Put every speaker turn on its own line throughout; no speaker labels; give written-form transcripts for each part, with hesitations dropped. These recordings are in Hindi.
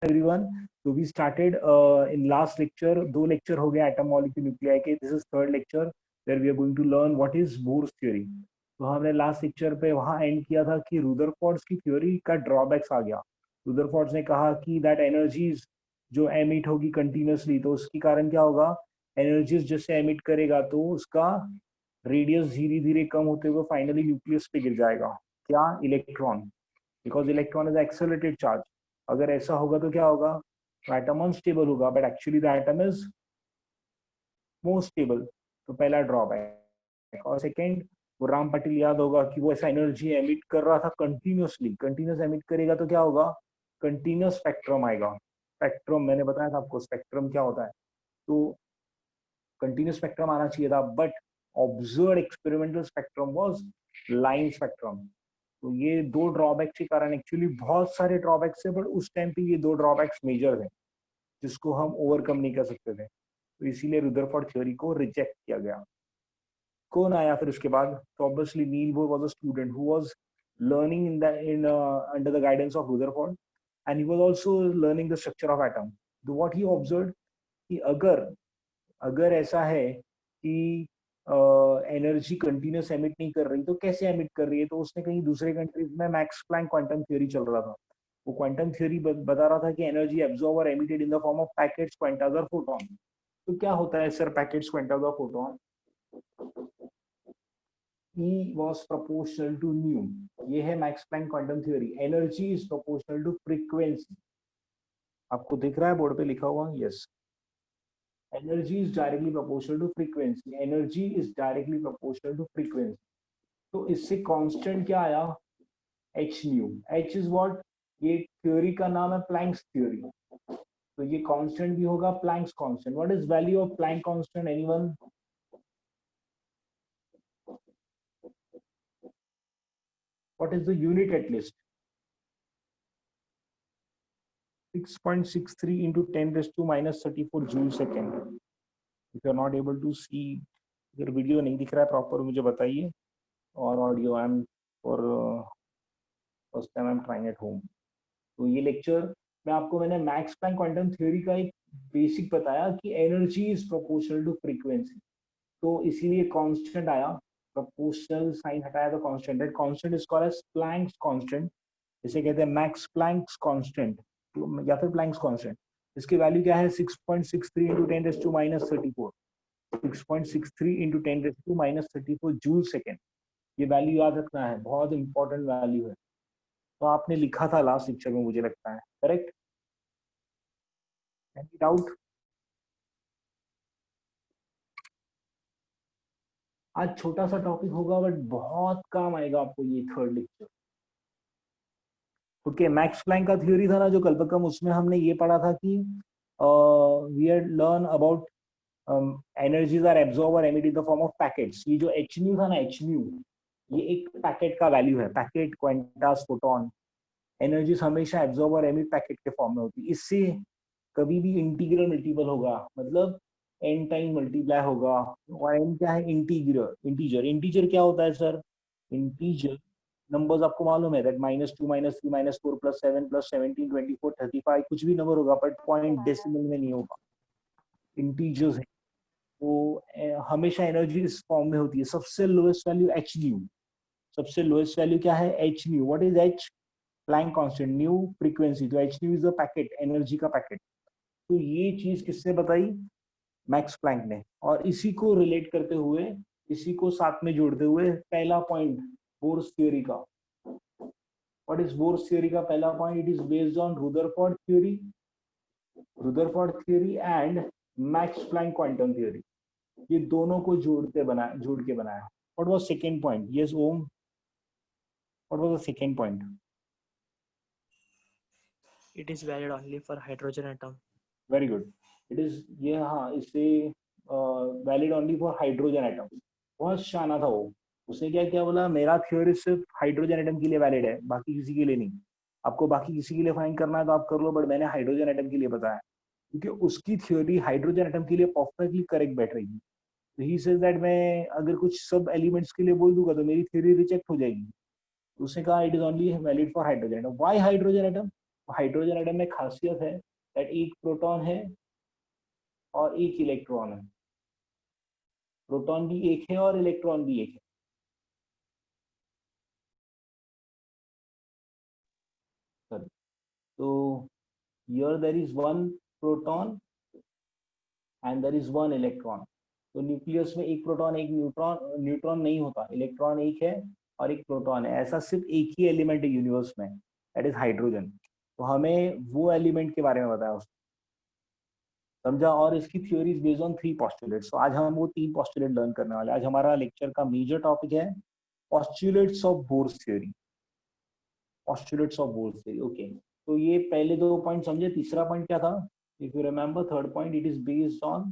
everyone. So we started in last lecture. दो lecture हो गया atom molecule nuclei के. This is third lecture where we are going to learn what is Bohr's theory. तो हमने लास्ट लेक्चर पे वहाँ एंड किया था कि रुदरफोर्ड की थ्योरी का ड्रॉबैक्स आ गया. रुदरफोर्ड ने कहा कि दैट एनर्जीज जो एमिट होगी कंटिन्यूसली, तो उसके कारण क्या होगा, एनर्जीज जैसे एमिट करेगा तो उसका रेडियस धीरे धीरे कम होते हुए फाइनली न्यूक्लियस पे गिर जाएगा. क्या? Electron. Because electron is accelerated charge. अगर ऐसा होगा तो क्या होगा, एटम अनस्टेबल होगा, but actually the atom is more stable. तो पहला ड्रॉबैक. और सेकेंड, वो राम पाटिल याद होगा कि वो ऐसा एनर्जी एमिट कर रहा था कंटिन्यूसली. कंटिन्यूस एमिट करेगा तो क्या होगा, कंटिन्यूस स्पेक्ट्रम आएगा. स्पेक्ट्रम मैंने बताया था आपको स्पेक्ट्रम क्या होता है. तो कंटिन्यूस स्पेक्ट्रम आना चाहिए था, but observe experimental spectrum was line spectrum. तो ये दो ड्रॉबैक्स के कारण, एक्चुअली बहुत सारे ड्रॉबैक्स है, बट उस टाइम पे ये दो ड्रॉबैक्स मेजर थे जिसको हम ओवरकम नहीं कर सकते थे. तो इसीलिए रुदरफोर्ड थ्योरी को रिजेक्ट किया गया. कौन आया फिर उसके बाद? तो obviously Niels Bohr was a student who was learning in under the guidance of Rutherford, and he was also learning the structure of atom. तो व्हाट ही ऑब्जर्व्ड कि अगर अगर ऐसा है कि एनर्जी कंटिन्यूस एमिट नहीं कर रही तो कैसे एमिट कर रही है. तो उसने कहीं दूसरे कंट्रीज में मैक्स प्लैंक क्वांटम थ्योरी चल रहा था. वो क्वांटम थ्योरी बता रहा था कि एनर्जी एब्जॉर्ब और emitted in the form of packets, quantas और फोटॉन. तो क्या होता है सर पैकेट्स, क्वांटास और photon? E was proportional to nu. ये है Max Planck quantum theory. Energy is proportional to frequency. आपको दिख रहा है बोर्ड पे लिखा हुआ? Yes. Energy is directly proportional to frequency. Energy is directly proportional to frequency. तो इससे कांस्टेंट क्या आया? h nu. h is what? ये थ्योरी का नाम है प्लैंक्स थ्योरी. तो ये कांस्टेंट भी होगा Planck's constant. What is value of Planck constant? Anyone? What is the unit at least? 6.63 into 10 raised to minus 34 joule second. If you are not able to see, अगर वीडियो नहीं दिख रहा है प्रॉपर मुझे बताइए, और audio I am for first time I am trying at home. तो ये लेक्चर में आपको मैंने मैक्स प्लैंक क्वांटम थ्योरी का एक बेसिक बताया कि energy is proportional to frequency. तो इसीलिए कांस्टेंट आया. प्रोपोर्शनल साइन हटाया तो constant. That constant is called as Planck's constant. इसे कहते हैं मैक्स प्लैंक्स कांस्टेंट या फिर प्लैंक्स कांस्टेंट. इसकी वैल्यू क्या है? 6.63 into 10 raised to minus 34. 6.63 into 10 raised to minus 34 joule second. ये वैल्यू याद रखना है, बहुत इंपॉर्टेंट वैल्यू है. तो आपने लिखा था लास्ट लेक्चर में मुझे लगता है, करेक्ट? Any doubt? आज छोटा सा टॉपिक होगा बट बहुत काम आएगा आपको ये third lecture. Okay, Max Planck का थ्योरी था ना जो कल्पकम, उसमें हमने ये पढ़ा था कि we are learn about energies are absorb और emit in the form of packets. ये जो एच न्यू था ना, एच न्यू, ये एक पैकेट का वैल्यू है. पैकेट, क्वांटास, फोटोन, एनर्जीज हमेशा एब्जॉर्ब और एमिट पैकेट के फॉर्म में होती है. इससे कभी भी इंटीग्रल मल्टीपल होगा, मतलब एन टाइम मल्टीप्लाई होगा. और एन क्या है? इंटीग्रल. इंटीजर. इंटीजर क्या होता है सर? इंटीजर नंबर्स आपको मालूम है दैट -2, -3, -4 +7 +17 24 35 कुछ भी नंबर होगा, बट पॉइंट डेसिमल में नहीं होगा. इंटीजर्स है वो हमेशा एनर्जी इस फॉर्म में होती है. सबसे लोएस्ट वैल्यू एच न्यू. सबसे लोएस्ट वैल्यू क्या है? H nu. What is H? Planck constant. Nu frequency. तो H nu is the packet, energy का पैकेट. तो ये चीज किसने बताई? मैक्स प्लैंक ने. और इसी को रिलेट करते हुए, इसी को साथ में जोड़ते हुए पहला पॉइंट बोर्स थ्योरी का. व्हाट इज बोर्स थ्योरी का पहला point? It is based on Rutherford theory, Rutherford theory and Max Planck quantum theory. ये दोनों को जोड़ के बनाया. What was second point? Yes Om, what was the second point?
It is valid only for hydrogen atom.
Very good. It is, ये हाँ, इसे valid only for hydrogen atom. बहुत शाना था वो. उसने क्या क्या बोला? मेरा थ्योरी सिर्फ हाइड्रोजन एटम के लिए वैलिड है, बाकी किसी के लिए नहीं. आपको बाकी किसी के लिए फाइंड करना है तो आप कर लो, बट मैंने हाइड्रोजन एटम के लिए बताया क्योंकि उसकी थ्योरी हाइड्रोजन एटम के लिए परफेक्टली करेक्ट बैठ रही है. तो ही सेज दैट मैं अगर कुछ सब एलिमेंट्स के लिए बोल दूंगा तो मेरी थ्योरी रिजेक्ट हो जाएगी. उसने कहा it is only valid for hydrogen atom. Why hydrogen atom? Hydrogen atom में खासियत है दैट एक प्रोटॉन है और एक इलेक्ट्रॉन है, प्रोटॉन भी एक है और इलेक्ट्रॉन भी एक है। तो here there is one proton and there is one electron. तो न्यूक्लियस में एक प्रोटॉन एक न्यूट्रॉन नहीं होता, इलेक्ट्रॉन एक है और एक प्रोटॉन है। ऐसा सिर्फ एक ही एलिमेंट है यूनिवर्स में, दैट इज हाइड्रोजन। तो हमें वो एलिमेंट के बारे में बताया उसने, समझा। और इसकी theory is based on 3 postulates. तो आज हम वो 3 पोस्टुलेट लर्न करने वाले। आज हमारा लेक्चर का मेजर टॉपिक है postulates of bourse theory. Postulates of bourse theory, okay. तो ये पहले 2 पॉइंट समझे। तीसरा पॉइंट क्या था? If you remember, third point, it is based on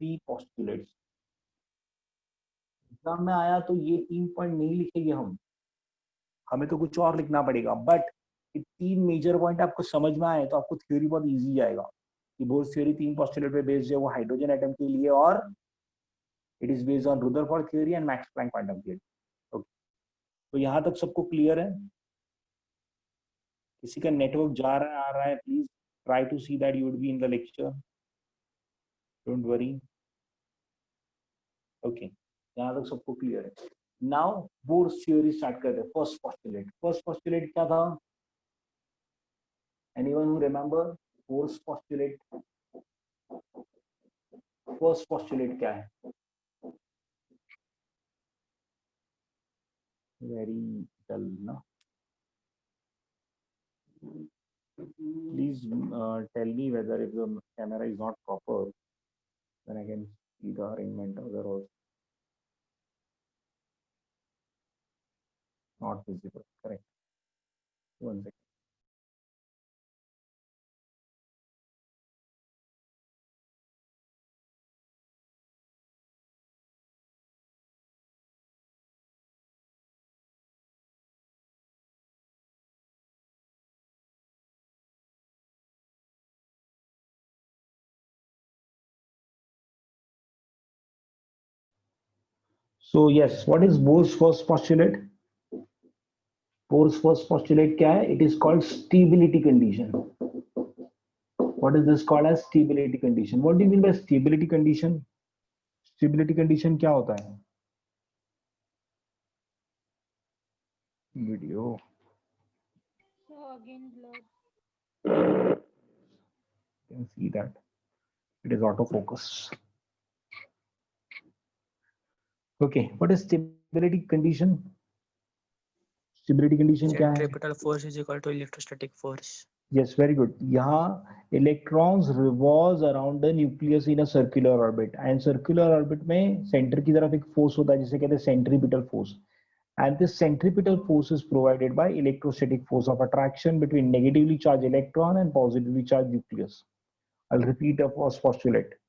3 postulates. Exam में आया तो ये 3 पॉइंट नहीं लिखेंगे हम, हमें तो कुछ और लिखना पड़ेगा। बट ये 3 मेजर पॉइंट आपको समझ में आए तो आपको थ्योरी बहुत इजी जाएगा कि बोर्स थ्योरी 3 पोस्टुलेट पे बेस्ड है, वो हाइड्रोजन एटम के लिए, और it is based on Rutherford theory and Max Planck quantum theory. Okay, तो यहाँ तक सबको क्लियर है? किसी का नेटवर्क जा रहा है आ रहा है, please try to see that you would be in the lecture, don't worry. Okay, यहाँ तक सबको क्लियर है। नाउ बोर्स थ्योरी स्टार्ट करते हैं। फर्स्ट पोस्टुलेट, फर्स्ट पोस्टुलेट क्या था? Anyone who remember Bohr's postulate? First postulate क्या है? वेरी डल ना? Please tell me whether if the camera is not proper, then I can see the arrangement otherwise. Not visible, correct. One second. So yes, what is Bohr's first postulate? Bohr's first postulate क्या है? It is called stability condition. What is this called as stability condition? What do you mean by stability condition? Stability condition क्या होता है? Video.
So again blurred.
You can see that it is autofocus. Okay, what is stability condition? Stability condition क्या है?
Centripetal force is equal to electrostatic force.
Yes, very good. यहाँ electrons revolves around the nucleus in a circular orbit, and circular orbit में center की तरफ एक force होता है जिसे कहते हैं centripetal force, and this centripetal force is provided by electrostatic force of attraction between negatively charged electron and positively charged nucleus. I'll repeat the first postulate.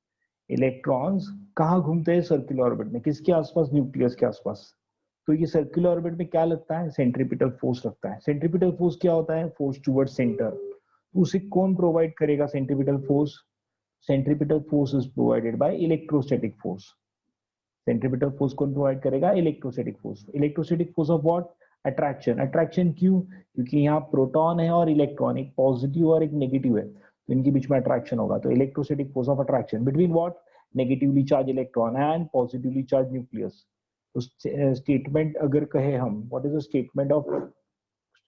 Electrons कहाँ घूमते हैं circular orbit में? किसके आसपास? न्यूक्लियस के आसपास। तो ये सर्कुलर ऑर्बिट में क्या लगता है? सेंट्रीपिटल फोर्स लगता है। सेंट्रीपिटल फोर्स क्या होता है? Force toward centre. तो उसे कौन प्रोवाइड करेगा centripetal force? Centripetal force is provided by electrostatic force. Centripetal force कौन प्रोवाइड करेगा? Electrostatic force. Electrostatic force of what? Attraction. Attraction क्यों? क्योंकि यहाँ प्रोटॉन है और इलेक्ट्रॉन, एक पॉजिटिव और एक नेगेटिव है, तो इनके बीच में अट्रैक्शन होगा। तो electrostatic force of attraction between what? Negatively charge electron and positively charge nucleus. तो स्टेटमेंट अगर कहे हम, what is the statement of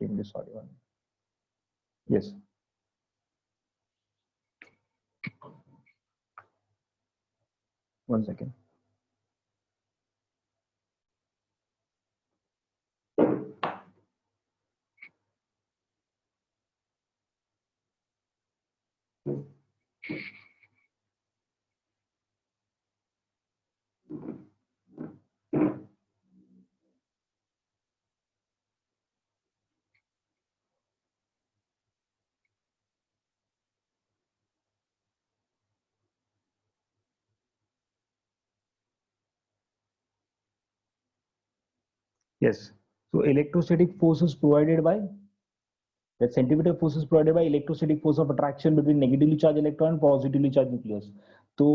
sorry yes one second. Yes. So electrostatic force is provided by that centripetal force is provided by electrostatic force of attraction between negatively charged electron and positively charged nucleus. तो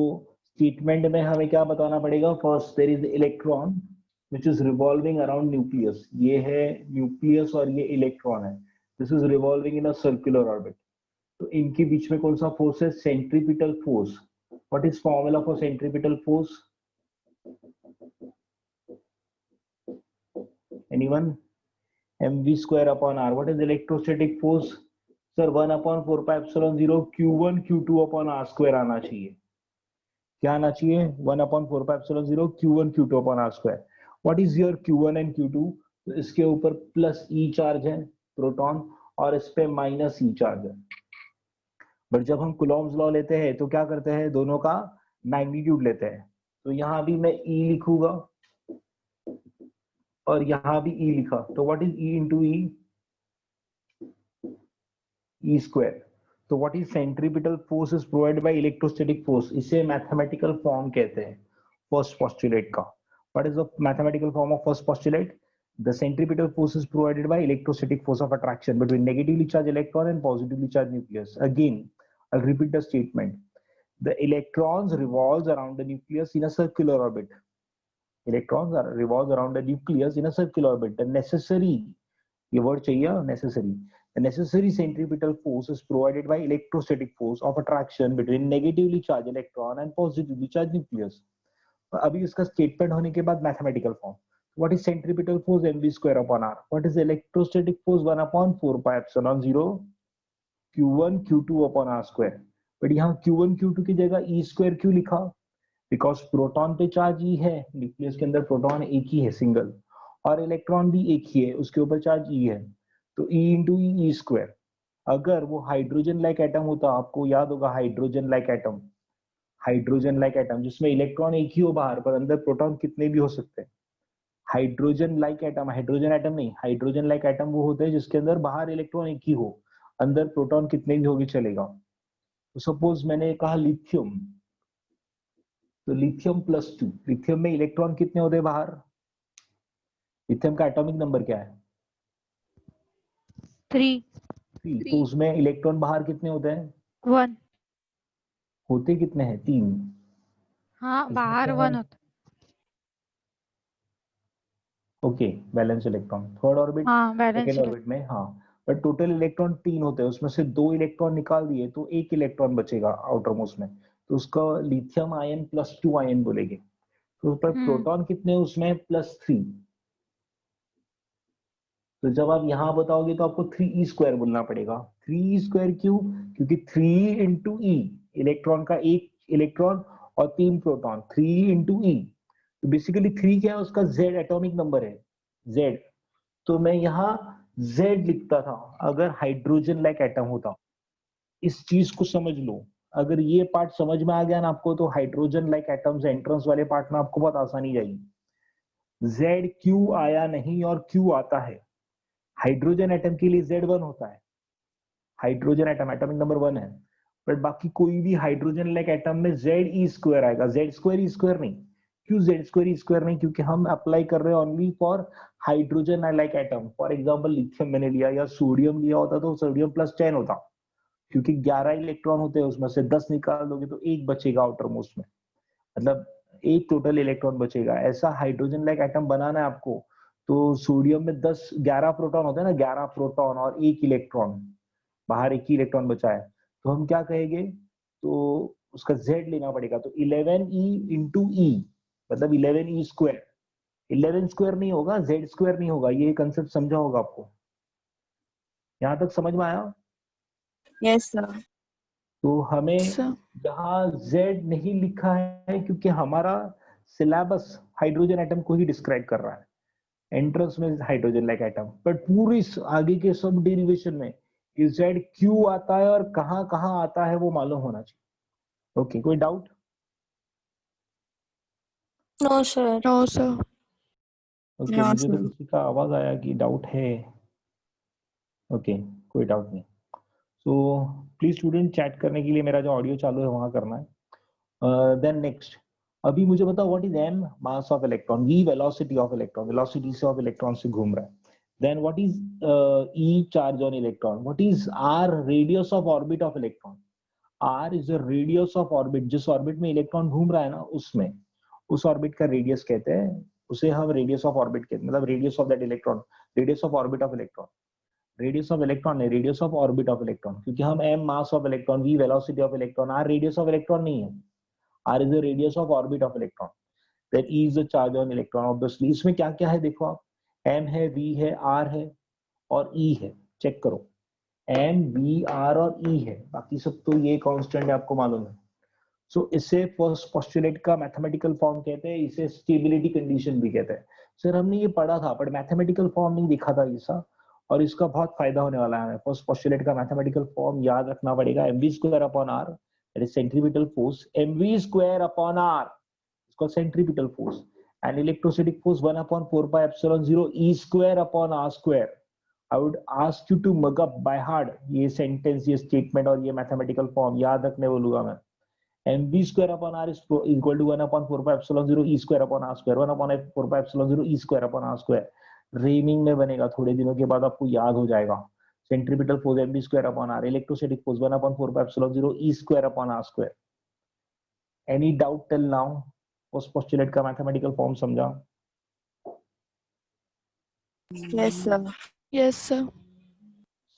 स्टेटमेंट में हमें क्या बताना पड़ेगा? First there is electron which is revolving around nucleus. ये है न्यूक्लियस और ये इलेक्ट्रॉन है। This is revolving in a circular orbit. तो इनके बीच में कौन सा फोर्स है? Centripetal force. What is formula for centripetal force? Anyone? mv square upon r. What is electrostatic force? Sir 1/4πε0 q1 q2 upon r square आना चाहिए। क्या आना चाहिए? 1/4πε0 q1 q2 upon r square. What is your q1 and q2? तो इसके ऊपर प्लस ई चार्ज है प्रोटॉन और इस पे माइनस ई चार्ज है। बट जब हम कुलॉम्स लॉ लेते हैं तो क्या करते हैं? दोनों का मैग्नीट्यूड लेते हैं। तो यहाँ भी मैं ई लिखूंगा और यहाँ भी ई लिखा। तो what is E into E? E square. तो what is centripetal force is provided by electrostatic force? इसे मैथमेटिकल फॉर्म कहते हैं फर्स्ट पोस्टुलेट का। What is the mathematical form of first postulate? The centripetal force is provided by electrostatic force of attraction between negatively charged electron and positively charged nucleus. Again, I'll repeat the statement. The electrons revolves around the nucleus in a circular orbit. Electrons revolves around the nucleus in a circular orbit. The necessary, ये word चाहिए, necessary. The necessary centripetal force is provided by electrostatic force of attraction between negatively charged electron and positively charged nucleus. अभी इसका स्टेटमेंट होने के बाद mathematical form. What is centripetal force? mv square upon r. What is electrostatic force? 1/4πε0 q1 q2 upon r square. But यहाँ q1 q2 की जगह e square क्यों लिखा? बिकॉज प्रोटॉन पे चार्ज ई है, न्यूक्लियस के अंदर प्रोटॉन एक ही है सिंगल, और इलेक्ट्रॉन भी एक ही है, उसके ऊपर चार्ज ई है, तो ई इंटू ई स्क्वायर। अगर वो हाइड्रोजन लाइक एटम होता, आपको याद होगा hydrogen like atom, hydrogen like atom जिसमें इलेक्ट्रॉन एक ही हो बाहर पर अंदर प्रोटॉन कितने भी हो सकते हैं। Hydrogen like atom, hydrogen atom नहीं, हाइड्रोजन लाइक एटम वो होते हैं जिसके अंदर बाहर इलेक्ट्रॉन एक ही हो, अंदर प्रोटॉन कितने भी होगी चलेगा। तो सपोज मैंने कहा लिथियम, तो लिथियम +2, लिथियम में इलेक्ट्रॉन कितने होते हैं बाहर? लिथियम का एटॉमिक नंबर क्या है?
3
तो उसमें इलेक्ट्रॉन बाहर कितने होते हैं?
1।
होते कितने हैं? 3।
हाँ,
इसमें
बाहर
क्या
1
है?
होता।
Okay, balance electron third orbit,
हाँ, बैलेंस
सेकेंड ऑर्बिट में, हाँ। बट टोटल इलेक्ट्रॉन 3 होते हैं, उसमें से 2 इलेक्ट्रॉन निकाल दिए तो 1 इलेक्ट्रॉन बचेगा आउटर मोस्ट में, तो उसका लिथियम आयन +2 आयन बोलेंगे। तो ऊपर प्रोटॉन कितने उसमें? +3। तो जब आप यहाँ बताओगे तो आपको 3e स्क्वायर बोलना पड़ेगा। 3e स्क्वायर क्यों? क्योंकि 3 इंटू ई, इलेक्ट्रॉन का एक इलेक्ट्रॉन और 3 प्रोटॉन, 3 इंटू ई। तो बेसिकली 3 क्या है? उसका z एटॉमिक नंबर है, z। तो मैं यहाँ z लिखता था अगर हाइड्रोजन लाइक एटम होता। इस चीज को समझ लो, अगर ये पार्ट समझ में आ गया ना आपको, तो हाइड्रोजन लाइक एटम्स एंट्रेंस वाले पार्ट में आपको बहुत आसानी जाएगी। z क्यों आया नहीं और क्यों आता है? हाइड्रोजन एटम के लिए Z1 होता है, हाइड्रोजन एटम एटॉमिक नंबर 1 है, बट बाकी कोई भी हाइड्रोजन लाइक एटम में Ze स्क्वायर आएगा, Z स्क्वायर ई स्क्वायर नहीं। क्यों Z स्क्वायर ई स्क्वायर नहीं? क्योंकि हम अप्लाई कर रहे हैं only for hydrogen like atom. For example lithium मैंने लिया या सोडियम लिया होता तो सोडियम +10 होता, क्योंकि 11 इलेक्ट्रॉन होते हैं उसमें से 10 निकाल दोगे तो 1 बचेगा आउटर मोस्ट में, मतलब 1 टोटल इलेक्ट्रॉन बचेगा। ऐसा हाइड्रोजन लाइक एटम बनाना है आपको, तो सोडियम में 11 प्रोटॉन होते हैं ना, 11 प्रोटॉन और 1 इलेक्ट्रॉन, बाहर 1 ही इलेक्ट्रॉन बचा है, तो हम क्या कहेंगे? तो उसका Z लेना पड़ेगा। तो 11e इंटू ई मतलब 11e स्क्वायर, 11 स्क्वायर नहीं होगा, Z स्क्वायर नहीं होगा। ये कंसेप्ट समझा होगा आपको, यहां तक समझ में आया?
Yes sir.
तो हमें यहाँ Z नहीं लिखा है क्योंकि हमारा सिलेबस हाइड्रोजन एटम को ही डिस्क्राइब कर रहा है, एंट्रेंस में हाइड्रोजन लाइक एटम, बट पूरी आगे के सब डेरिवेशन में Z क्यों आता है और कहाँ कहाँ आता है वो मालूम होना चाहिए। ओके, कोई doubt?
No sir.
No sir.
Okay, मुझे तो किसी का आवाज आया कि डाउट है। ओके, कोई डाउट नहीं। सो प्लीज स्टूडेंट, चैट करने के लिए मेरा जो ऑडियो चालू है वहां करना है। देन नेक्स्ट, अभी मुझे बताओ what is m mass of electron, v velocity of electron, velocity से ऑफ इलेक्ट्रॉन से घूम रहा है। Then what is e charge on electron, what is r radius of orbit of electron. r is the radius of orbit, जिस ऑर्बिट में इलेक्ट्रॉन घूम रहा है ना उसमें, उस ऑर्बिट का रेडियस कहते हैं, उसे हम रेडियस ऑफ ऑर्बिट कहते हैं, मतलब radius of that electron, radius of orbit of electron. Radius of electron नहीं, radius of orbit of electron, क्योंकि हम m mass of electron, v velocity of electron, r radius of electron नहीं है, r is the radius of orbit of electron, that e is the charge on electron. Obviously इसमें क्या क्या है देखो आप, m है, v है, r है और e है, चेक करो, m v r और e है, बाकी सब तो ये कांस्टेंट है, आपको मालूम है। सो इसे फर्स्ट पोस्टुलेट का मैथमेटिकल फॉर्म कहते हैं, इसे स्टेबिलिटी कंडीशन भी कहते हैं। सर हमने ये पढ़ा था बट मैथमेटिकल फॉर्म नहीं दिखा था ऐसा, और इसका बहुत फायदा होने वाला है हमें। फर्स्ट पोस्टुलेट का मैथमेटिकल फॉर्म याद रखना पड़ेगा, mv square upon r, that is centripetal force, mv square upon r is called centripetal force, and electrostatic force 1 upon 4 pi epsilon 0 e square upon r square. I would ask you to mug up by heart ये सेंटेंस, ये स्टेटमेंट और ये मैथमेटिकल फॉर्म याद रखने बोलूंगा मैं। mv square upon r is equal to 1 upon 4 pi epsilon 0 e square upon r square, 1 upon 4 pi epsilon 0 e square upon r square. रीमिंग में बनेगा, थोड़े दिनों के बाद आपको याद हो जाएगा। Centripetal force mv square upon r, electrostatic force 1 upon 4 pi epsilon 0 e square upon r square. Any doubt till now? उस पोस्टुलेट का मैथमेटिकल फॉर्म समझा?
Yes, sir.
Yes, sir.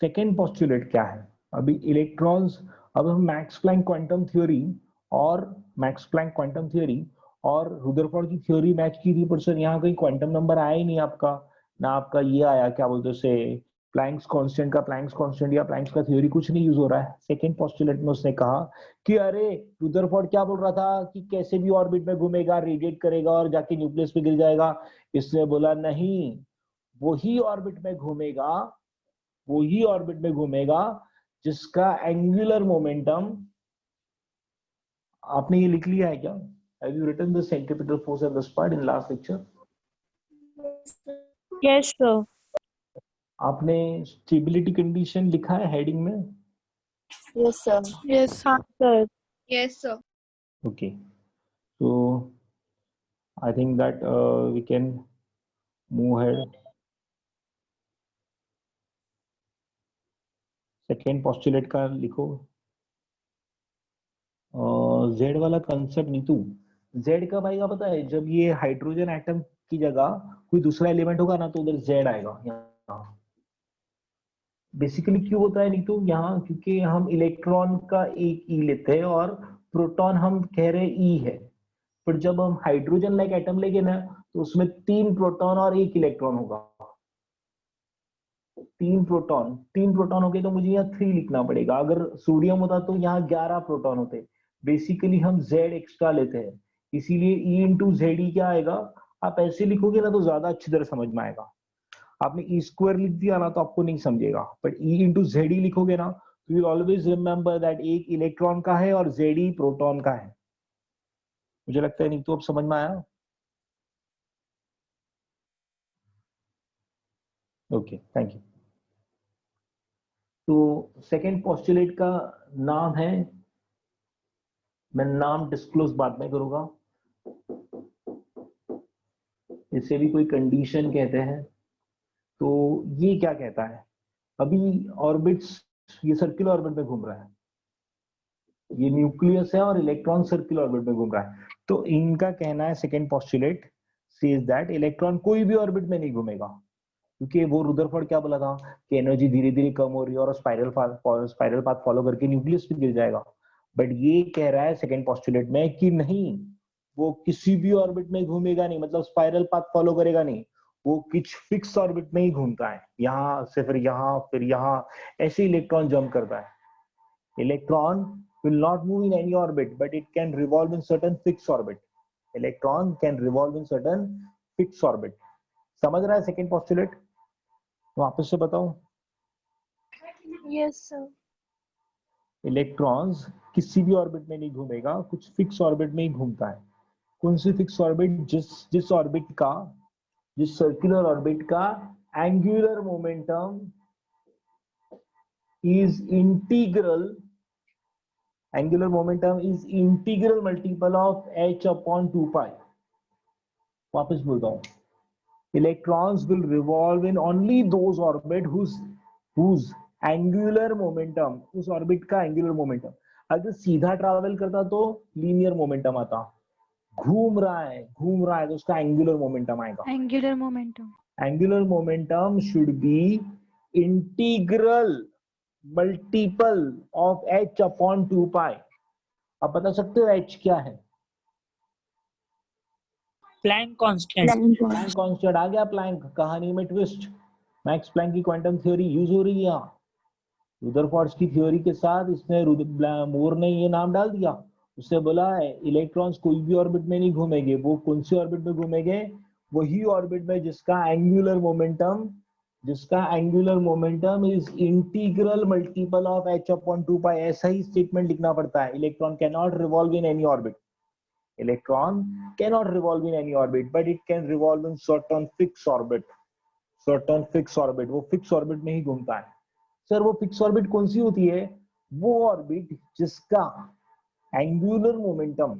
Second postulate क्या है? अभी इलेक्ट्रॉन्स, अब हम मैक्स प्लैंक क्वांटम थ्योरी और रुदरफोर्ड की थ्योरी मैच की थी, पर सर यहाँ कहीं क्वांटम नंबर आया ही नहीं आपका, ना आपका ये आया क्या बोलते से प्लैंक्स कांस्टेंट का, प्लैंक्स कांस्टेंट या प्लैंक्स का थ्योरी कुछ नहीं यूज हो रहा है। सेकेंड पोस्टुलेट में उसने कहा कि अरे रुदरफोर्ड क्या बोल रहा था कि कैसे भी ऑर्बिट में घूमेगा, रेडिएट करेगा और जाके न्यूक्लियस पे गिर जाएगा। इसने बोला नहीं, वही ऑर्बिट में घूमेगा जिसका एंगुलर मोमेंटम, आपने ये लिख लिया है क्या? Have you written the centripetal force at this part in last lecture?
Yes, sir.
आपने स्टेबिलिटी कंडीशन लिखा है हेडिंग में?
Yes, sir.
Yes, sir.
Sir.
Yes, sir.
Okay, so I think that we can move ahead. Second postulate का लिखो। जेड वाला कंसेप्ट नीतू, जेड कब आएगा पता है? जब ये हाइड्रोजन एटम की जगह कोई दूसरा एलिमेंट होगा ना तो उधर जेड आएगा यहाँ। बेसिकली क्यों होता है नीतू यहाँ? क्योंकि हम इलेक्ट्रॉन का एक ई लेते हैं और प्रोटॉन हम कह रहे ई है, पर जब हम हाइड्रोजन लाइक एटम लेंगे ना तो उसमें 3 प्रोटॉन और 1 इलेक्ट्रॉन होगा। 3 प्रोटॉन हो गए तो मुझे यहाँ 3 लिखना पड़ेगा। अगर सोडियम होता तो यहाँ 11 प्रोटॉन होते। बेसिकली हम Z एक्स्ट्रा लेते हैं, इसीलिए E इंटू ZE क्या आएगा? आप ऐसे लिखोगे ना तो ज्यादा अच्छी तरह समझ में आएगा। आपने E स्क्वायर लिख दिया ना तो आपको नहीं समझेगा, बट E इंटू ZE लिखोगे ना तो यू ऑलवेज रिमेंबर दैट एक इलेक्ट्रॉन का है और ZE प्रोटॉन का है। मुझे लगता है नहीं तो अब समझ में आया। Okay, thank you. तो सेकेंड पोस्टुलेट का नाम है, मैं नाम डिस्क्लोज बाद में करूंगा, इसे भी कोई कंडीशन कहते हैं। तो ये क्या कहता है? अभी ऑर्बिट्स, ये सर्कुलर ऑर्बिट में घूम रहा है, ये न्यूक्लियस है और इलेक्ट्रॉन सर्कुलर ऑर्बिट में घूम रहा है। तो इनका कहना है, second postulate says that electron कोई भी ऑर्बिट में नहीं घूमेगा, क्योंकि वो रुदरफोर्ड क्या बोला था कि एनर्जी धीरे धीरे कम हो रही है और स्पाइरल पाथ फॉलो करके न्यूक्लियस पे गिर जाएगा। बट ये कह रहा है सेकेंड पोस्टुलेट में कि नहीं, वो किसी भी ऑर्बिट में घूमेगा नहीं, मतलब स्पाइरल पाथ फॉलो करेगा नहीं, वो कुछ फिक्स ऑर्बिट में ही घूमता है, यहाँ से फिर यहाँ ऐसे इलेक्ट्रॉन जंप करता है। Electron will not move in any orbit, but it can revolve in certain fixed orbit. Electron can revolve in certain fixed orbit. समझ रहा है सेकेंड पोस्टुलेट? वापस से बताऊं?
Yes, sir.
इलेक्ट्रॉन्स किसी भी ऑर्बिट में नहीं घूमेगा, कुछ फिक्स ऑर्बिट में ही घूमता है। कौन सी फिक्स ऑर्बिट? जिस ऑर्बिट का, जिस सर्कुलर ऑर्बिट का angular momentum is integral, angular momentum is integral multiple of h upon 2 pi. वापस बोलता हूँ, electrons will revolve in only those orbit whose angular momentum, उस ऑर्बिट का एंगुलर मोमेंटम, अगर सीधा ट्रैवल करता तो लीनियर मोमेंटम आता, घूम रहा है तो उसका एंगुलर मोमेंटम आएगा।
Angular momentum.
Angular momentum should be integral multiple of h upon 2 pi. आप बता सकते हो h क्या है?
Planck constant.
प्लैंक कांस्टेंट आ गया। प्लैंक कहानी में ट्विस्ट, मैक्स प्लैंक की क्वांटम थ्योरी यूज हो रही है यहाँ। रुदरफोर्ड की थ्योरी के साथ इसने मोर ने ये नाम डाल दिया। उससे बोला है इलेक्ट्रॉन्स कोई भी ऑर्बिट में नहीं घूमेंगे। वो कौन से ऑर्बिट में घूमेंगे? वही ऑर्बिट में जिसका angular momentum is integral multiple of h upon 2 पाई। ऐसा ही स्टेटमेंट लिखना पड़ता है। Electron can not revolve in any orbit. Electron cannot revolve in any orbit, but it can revolve in certain fixed orbit. वो फिक्स ऑर्बिट में ही घूमता है। सर वो फिक्स ऑर्बिट कौन सी होती है? वो ऑर्बिट जिसका angular momentum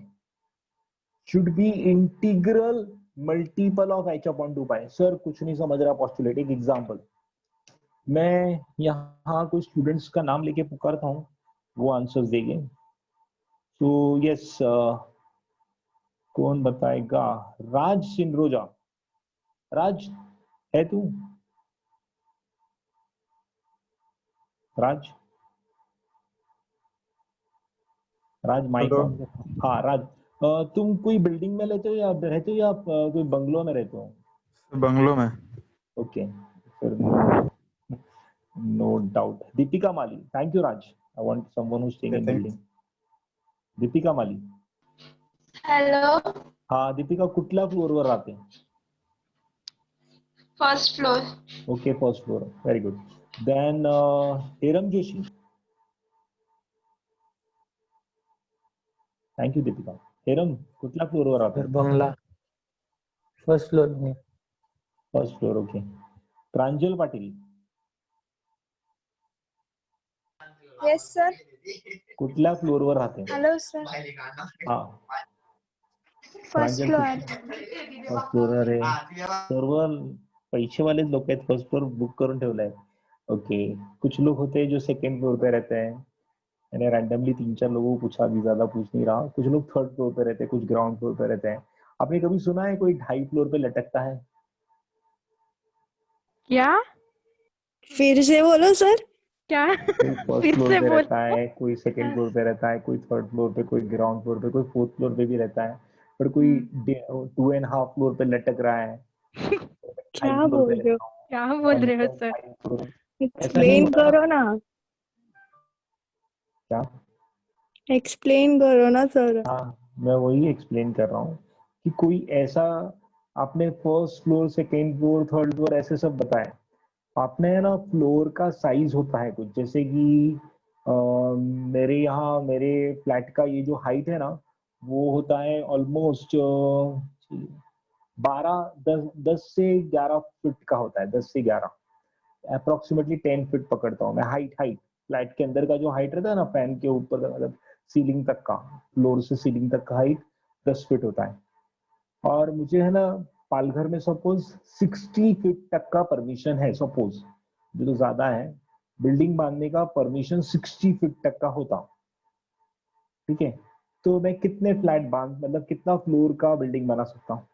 should be integral multiple of h upon 2 pi. Sir कुछ नहीं समझ रहा पॉस्टुलेट। एक एग्जांपल, मैं यहाँ कोई स्टूडेंट्स का नाम लेके पुकारता हूँ, वो आंसर्स देंगे। तो यस, कौन बताएगा? राज सिंड्रोजा। राज है तू? राज माइक
हेलो।
ऑन। हाँ राज, तुम कोई बिल्डिंग में रहते हो या कोई बंगलो में रहते हो?
बंगलो में।
ओके, फिर no doubt. Deepika Mali. Thank you Raj. I want someone who staying in building. Deepika Mali.
Hello,
हाँ दीपिका, कुठल्या फ्लोअरवर राहते?
First floor.
Okay, first floor, very good. Then Heram Joshi. Thank you Deepika. Heram, कुठल्या फ्लोअरवर राहते?
बंगला फर्स्ट फ्लोर में।
First floor, okay. Pranjal Patil.
Yes, sir.
कुठल्या फ्लोअरवर राहते?
Hello, sir.
हा,
First
Pranjal
floor.
First floor. अरे सर्व पैसेवाले लोग आहेत, फर्स्ट फ्लोर बुक करून ठेवलाय। ओके, कुछ लोग होते हैं जो सेकंड फ्लोर पे रहते हैं। मैंने रैंडमली 3-4 लोगों को पूछा, अभी ज्यादा पूछ नहीं रहा। कुछ लोग थर्ड फ्लोर पे रहते हैं, कुछ ग्राउंड फ्लोर पे रहते हैं। आपने कभी सुना है कोई 2.5 फ्लोर पे लटकता है?
क्या
फिर से बोलो सर।
क्या
कोई फर्स्ट
फिर
फ्लोर
से
पे
बोल।
रहता है, कोई सेकंड फ्लोर पे रहता है, कोई थर्ड फ्लोर पे, कोई ग्राउंड फ्लोर पे, कोई फोर्थ फ्लोर पे भी रहता है, पर कोई 2.5 फ्लोर पे लटक रहा है।
क्या
5 फ्लोर पे
बोल रहे हो?
रहता हूँ।
क्या बोल रहे हो
मतलब
सर?
5 फ्लोर। ऐसा नहीं
एक्सप्लेन
होता ना?
करो ना।
क्या?
एक्सप्लेन करो ना सर।
हाँ, मैं वही एक्सप्लेन कर रहा हूँ कि कोई ऐसा, आपने first floor, second floor, third floor ऐसे सब बताए। आपने है ना, फ्लोर का साइज होता है कुछ, जैसे कि मेरे यहाँ, मेरे फ्लैट का ये जो हाइट है ना, वो होता है ऑलमोस्ट 10 से 11 फीट का होता है। 10 से 11, अप्रोक्सीमेटली 10 फीट पकड़ता हूँ मैं। हाइट फ्लैट के अंदर का जो हाइट रहता है ना, फैन के ऊपर का, मतलब सीलिंग तक का, फ्लोर से सीलिंग तक का हाइट 10 फीट होता है। और मुझे है ना, पालघर में सपोज 60 फीट तक का परमिशन है। सपोज, जो तो ज्यादा है, बिल्डिंग बांधने का परमिशन 60 फीट तक का होता। ठीक है, तो मैं कितने फ्लैट बांध, मतलब कितना फ्लोर का बिल्डिंग बना सकता हूँ?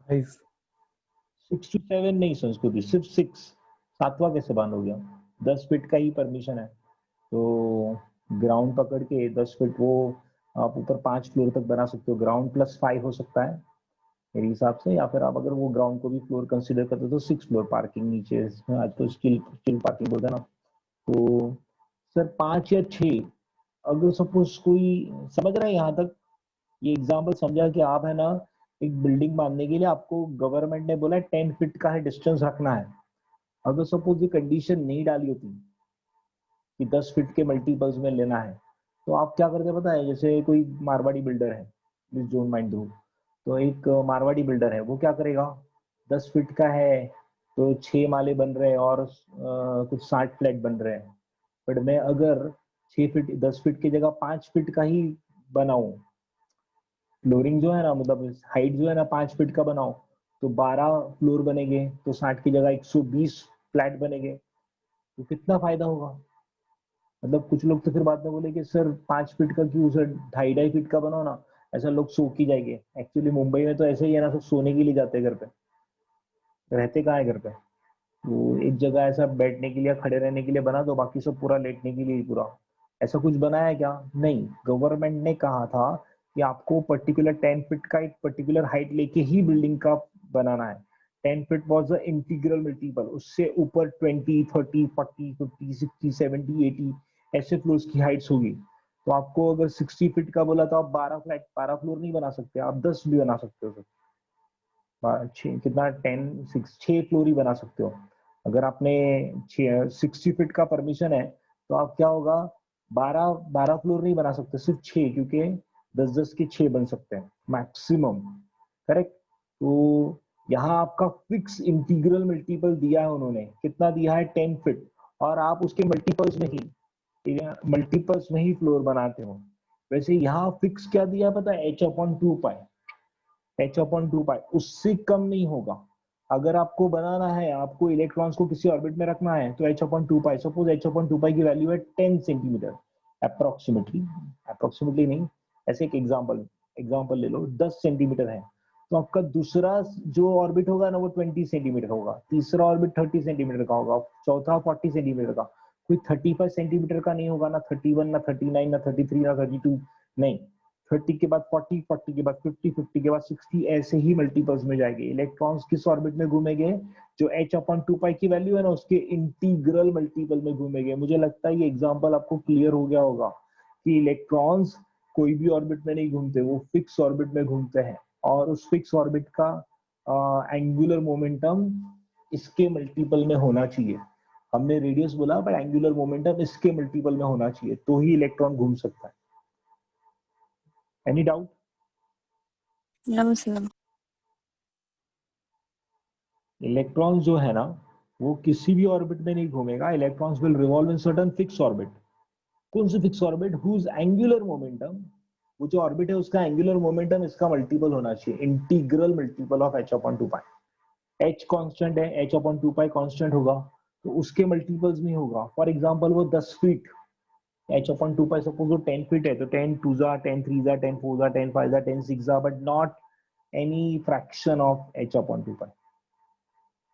5।
6 to 7 नहीं संस्कृति, सिर्फ 6। 7वां कैसे बांधोगे? 10 फीट का ही परमिशन है, तो ग्राउंड पकड़ के 10 फीट, वो आप ऊपर 5 फ्लोर तक बना सकते हो। ग्राउंड प्लस 5 हो सकता है मेरे हिसाब से, या फिर आप अगर वो ग्राउंड को भी फ्लोर कंसीडर करते हो तो 6 फ्लोर। पार्किंग नीचे आज तो स्टिल पार्किंग बोलते हैं ना। तो सर 5 या 6, अगर सपोज कोई समझ रहा है यहाँ तक? ये एग्जाम्पल समझा कि आप है ना, एक बिल्डिंग बांधने के लिए आपको गवर्नमेंट ने बोला 10 फीट का है डिस्टेंस रखना है। अगर सपोज ये कंडीशन नहीं डाली होती कि 10 फीट के मल्टीपल्स में लेना है, तो आप क्या करते पता है? जैसे कोई मारवाड़ी बिल्डर है, प्लीज डोंट माइंड दो, तो एक मारवाड़ी बिल्डर है, वो क्या करेगा? 10 फीट का है तो 6 माले बन रहे हैं और कुछ 60 फ्लैट बन रहे हैं। बट मैं अगर 6 फीट, 10 फीट की जगह 5 फीट का ही बनाऊं, फ्लोरिंग जो है ना, मतलब हाइट जो है ना 5 फीट का बनाओ, तो 12 फ्लोर बनेंगे, तो 60 की जगह 120 फ्लैट बनेंगे। तो कितना फायदा होगा? मतलब कुछ लोग तो फिर बाद में बोले कि सर 5 फीट का क्यों सर, 2.5 फीट का बनाओ ना, ऐसा लोग सो की जाएंगे। एक्चुअली मुंबई में तो ऐसे ही है ना, सब सोने के लिए जाते हैं घर पे। रहते कहाँ है घर पे? तो एक जगह ऐसा बैठने के लिए, खड़े रहने के लिए बना दो, बाकी सब पूरा लेटने के लिए ही पूरा। ऐसा कुछ बनाया है क्या? नहीं। गवर्नमेंट ने कहा था कि आपको पर्टिकुलर 10 फीट का एक पर्टिकुलर हाइट लेके ही बिल्डिंग का बनाना है। 10 feet was the integral multiple. उससे ऊपर 20, 30, 40, 50, 60, 70, 80 ऐसे फ्लोर्स की हाइट्स होगी। तो आपको अगर 60 फीट का बोला तो आप 12 फ्लोर नहीं बना सकते, आप 10 भी बना सकते हो। कितना 6 फ्लोर ही बना सकते हो। अगर आपने 60 फीट का परमिशन है तो आप क्या होगा, 12 फ्लोर नहीं बना सकते, सिर्फ 6, क्योंकि 10-10 के 6 बन सकते हैं मैक्सिमम। करेक्ट। तो यहाँ आपका फिक्स इंटीग्रल मल्टीपल दिया है उन्होंने, कितना दिया है? 10 फीट। और आप उसके मल्टीपल्स में ही फ्लोर बनाते हो। वैसे यहाँ फिक्स क्या दिया पता है? h/2 पाई। h/2 पाई, उससे कम नहीं होगा। अगर आपको बनाना है, आपको इलेक्ट्रॉन्स को किसी ऑर्बिट में रखना है तो h/2 पाई, सपोज h/2 पाई की वैल्यू है 10 सेंटीमीटर अप्रोक्सीमेटली नहीं, ऐसे एक एग्जांपल ले लो, 10 सेंटीमीटर है। तो आपका दूसरा जो ऑर्बिट होगा ना वो 20 सेंटीमीटर होगा, तीसरा ऑर्बिट 30 सेंटीमीटर का होगा, चौथा 40 सेंटीमीटर का। कोई 35 सेंटीमीटर का नहीं होगा, ना 31, ना 39, ना 33, ना 32, नहीं। 30 के बाद 40, 40 के बाद 50, 50 के बाद 60, ऐसे ही मल्टीपल्स में जाएंगे। इलेक्ट्रॉन्स किस ऑर्बिट में घूमेंगे? जो h/2 पाई की वैल्यू है ना उसके इंटीग्रल मल्टीपल में घूमेंगे। मुझे लगता है ये एग्जांपल आपको क्लियर हो गया होगा कि इलेक्ट्रॉन्स कोई भी ऑर्बिट में नहीं घूमते, वो फिक्स ऑर्बिट में घूमते हैं। और उस फिक्स ऑर्बिट का एंगुलर मोमेंटम इसके मल्टीपल में होना चाहिए। हमने रेडियस बोला, पर एंगुलर मोमेंटम इसके मल्टीपल में होना चाहिए, तो ही इलेक्ट्रॉन घूम सकता है। Any doubt?
No, sir.
Electron जो है ना वो किसी भी ऑर्बिट में नहीं घूमेगा। Electrons will revolve in certain fix orbit. कौन सी fix orbit? Whose angular momentum, वो जो ऑर्बिट है उसका एंगुलर मोमेंटम इसका मल्टीपल होना चाहिए, integral multiple of h/2 pi. h constant है, h/2 पाई कांस्टेंट होगा, तो उसके मल्टीपल्स में होगा। फॉर एग्जांपल वो 10 फीट, h/2 पाई सपोज वो 10 फीट है, तो 10 2 जा, 10 3 जा, 10 4 जा, 10 5 जा, 10 6 जा, but not any fraction of h/2 पाई।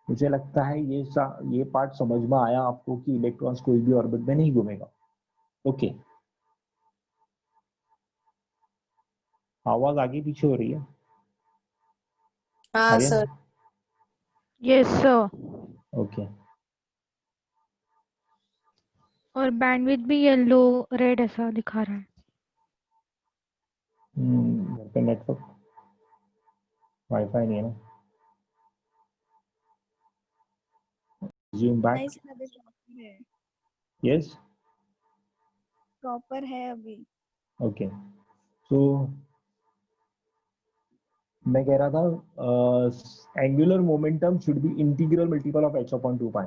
मुझे लगता है ये पार्ट समझ में आया आपको कि इलेक्ट्रॉन्स कोई भी ऑर्बिट में नहीं घूमेगा। ओके। आवाज आगे पीछे हो रही है?
हाँ
Aryan?
Sir.
Yes sir.
Okay.
और बैंडविड्थ भी येलो रेड ऐसा दिखा रहा है।
घर पे नेटवर्क वाईफाई नहीं है ना। Zoom back.
नहीं सर, अभी प्रॉपर है।
Yes.
प्रॉपर है अभी।
Okay. So मैं कह रहा था angular momentum should be integral multiple of h/2 पाई।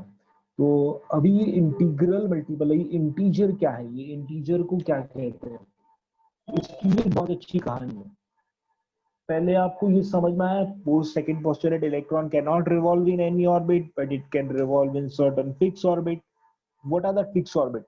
तो अभी ये इंटीग्रल मल्टीपल है, ये इंटीजर क्या है? ये इंटीजर को क्या कहते हैं? इसकी भी बहुत अच्छी कहानी है। पहले आपको ये समझ में आया, post second postulate, electron can not revolve in any orbit but it can revolve in certain fix orbit. What are the fixed orbit?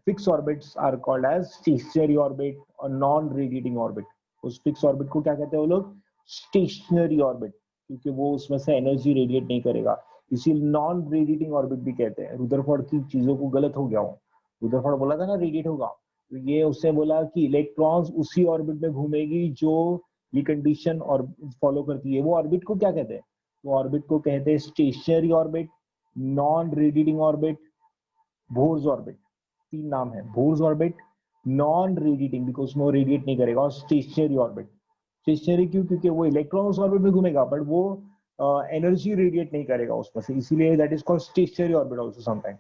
Fixed orbits are called as stationary orbit or non-radiating orbit. उस fixed orbit को क्या कहते हैं वो लोग? Stationary orbit, क्योंकि वो उसमें से एनर्जी रेडिएट नहीं करेगा, इसीलिए नॉन रेडिएटिंग ऑर्बिट भी कहते हैं। रुदरफोर्ड की चीजों को गलत हो गया हो, रुदरफोर्ड बोला था ना रेडिएट होगा, तो ये उसने बोला कि इलेक्ट्रॉन्स उसी ऑर्बिट में घूमेगी जो ये कंडीशन और फॉलो करती है। वो ऑर्बिट को क्या कहते हैं? वो ऑर्बिट को कहते हैं stationary orbit, non radiating orbit, Bohr's orbit. 3 नाम है, Bohr's orbit, non radiating because वो रेडिएट नहीं करेगा, और स्टेशनरी ऑर्बिट। स्टेशनरी क्यों? क्योंकि वो इलेक्ट्रॉन उस ऑर्बिट में घूमेगा बट वो एनर्जी रेडिएट नहीं करेगा उसमें से, इसीलिए that is called stationary orbit also sometime.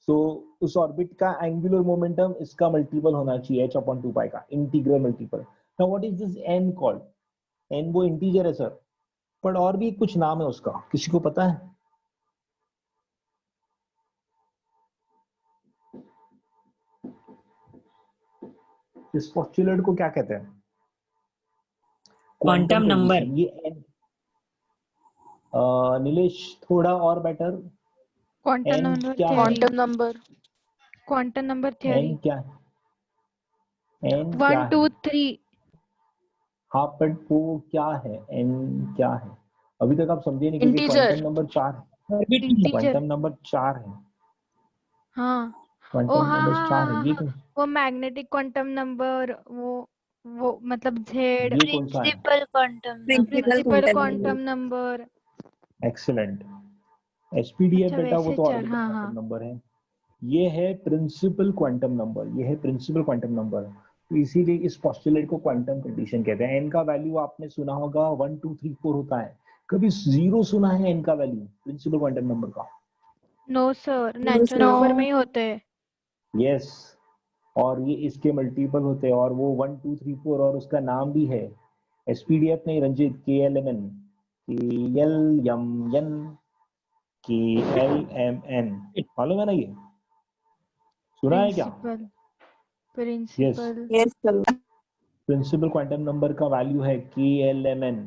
So उस ऑर्बिट का एंगुलर मोमेंटम इसका मल्टीपल होना चाहिए h/2 पाई का, integral multiple. Now what is this n called? n वो इंटीजर है सर, पर और भी कुछ नाम है उसका, किसी को पता है? इस पोस्टुलेट को क्या कहते हैं?
Quantum number.
कंडीशन। ये n, नीलेश थोड़ा और बेटर।
क्वांटम
n
नंबर
क्या है?
Quantum number quantum number theory.
n क्या है? n क्या
1
है?
2 3।
हाँ, बट वो क्या है? n क्या है? अभी तक आप समझे नहीं क्योंकि
Integer.
Quantum number 4,
integer.
Quantum number 4 है,
हाँ। ओ
क्वांटम
हाँ
नंबर
हाँ
4
हाँ
है। ये
हाँ, वो मैग्नेटिक क्वांटम नंबर, वो मतलब जेड।
ये कौन सा है?
Principal quantum number.
Principal
principal
quantum
quantum
number.
Number.
Excellent. SPDF
अच्छा
बेटा वो
वैसे
तो
चार,
ऑर्बिटल
हाँ हाँ।
क्वांटम नंबर है, ये है प्रिंसिपल क्वांटम नंबर, ये है प्रिंसिपल क्वांटम नंबर। तो इसीलिए इस पोस्टुलेट को क्वांटम कंडीशन कहते हैं। एन का वैल्यू आपने सुना होगा 1 2 3 4 होता है, कभी जीरो सुना है एन का वैल्यू प्रिंसिपल क्वांटम नंबर का?
No sir,
No,
natural number में
sir.
ही होते हैं।
यस, और ये इसके मल्टीपल होते हैं, और वो 1 2 3 4 और उसका नाम भी है एसपीडीएफ नहीं रंजित, KLMN, KLMN, KLMN, मालूम है ना ये, सुना है क्या?
Principal
yes,
principal
Yes, sir.
Principal quantum number का वैल्यू है KLMN।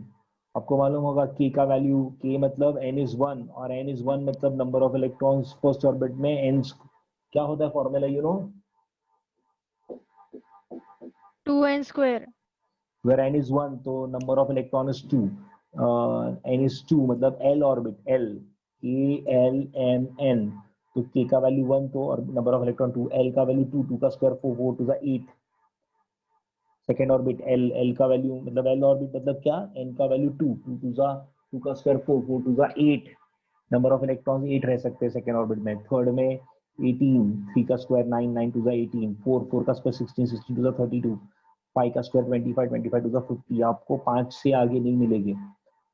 आपको मालूम होगा k का वैल्यू, k मतलब n इज 1 और n इज 1 मतलब number of electrons first orbit में n क्या होता है formula, you know?
2n²।
where n is 1 तो number of electron is 2, n is 2 मतलब l ऑर्बिट, l, KLMN, तो k का वैल्यू 1 तो और नंबर ऑफ इलेक्ट्रॉन 2, l का वैल्यू 2, 2 का square 4, 4 to the 8, second orbit l, l का वैल्यू मतलब l ऑर्बिट मतलब क्या, n का वैल्यू 2, 2 टू द 2 का square 4, 4 to the 8, number of electrons 8 रह सकते हैं सेकेंड ऑर्बिट में। थर्ड में 18, 3 का स्क्वायर 9, 9 टू द 18, 4, 4 का स्क्वायर 16, 16 टू द 32, 5 का स्क्वायर 25, 25 टू द 50। आपको 5 से आगे नहीं मिलेंगे,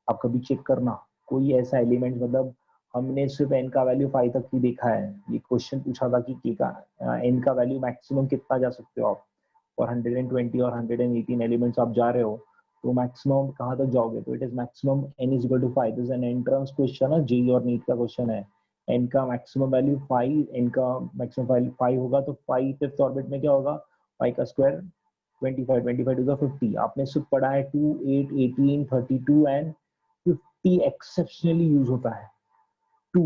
आप कभी चेक करना कोई ऐसा एलिमेंट, मतलब हमने सिर्फ n का वैल्यू 5 तक ही देखा है। ये क्वेश्चन पूछा था कि k का n का वैल्यू मैक्सिमम कितना जा सकते हो आप, और 120 और 118 एलिमेंट्स आप जा रहे हो तो मैक्सिमम कहाँ तक जाओगे, तो it is maximum n is equal to 5। This an entrance question है, जेईई और नीट का क्वेश्चन है। n का मैक्सिमम वैल्यू 5, n का मैक्सिमम वैल्यू 5 होगा तो 5 फिफ्थ ऑर्बिट में क्या होगा, 5 का स्क्वायर 25, 25 टू द 50। आपने सिर्फ पढ़ा है 2, 8, 18, 32 एंड 50 एक्सेप्शनली यूज होता है, 2,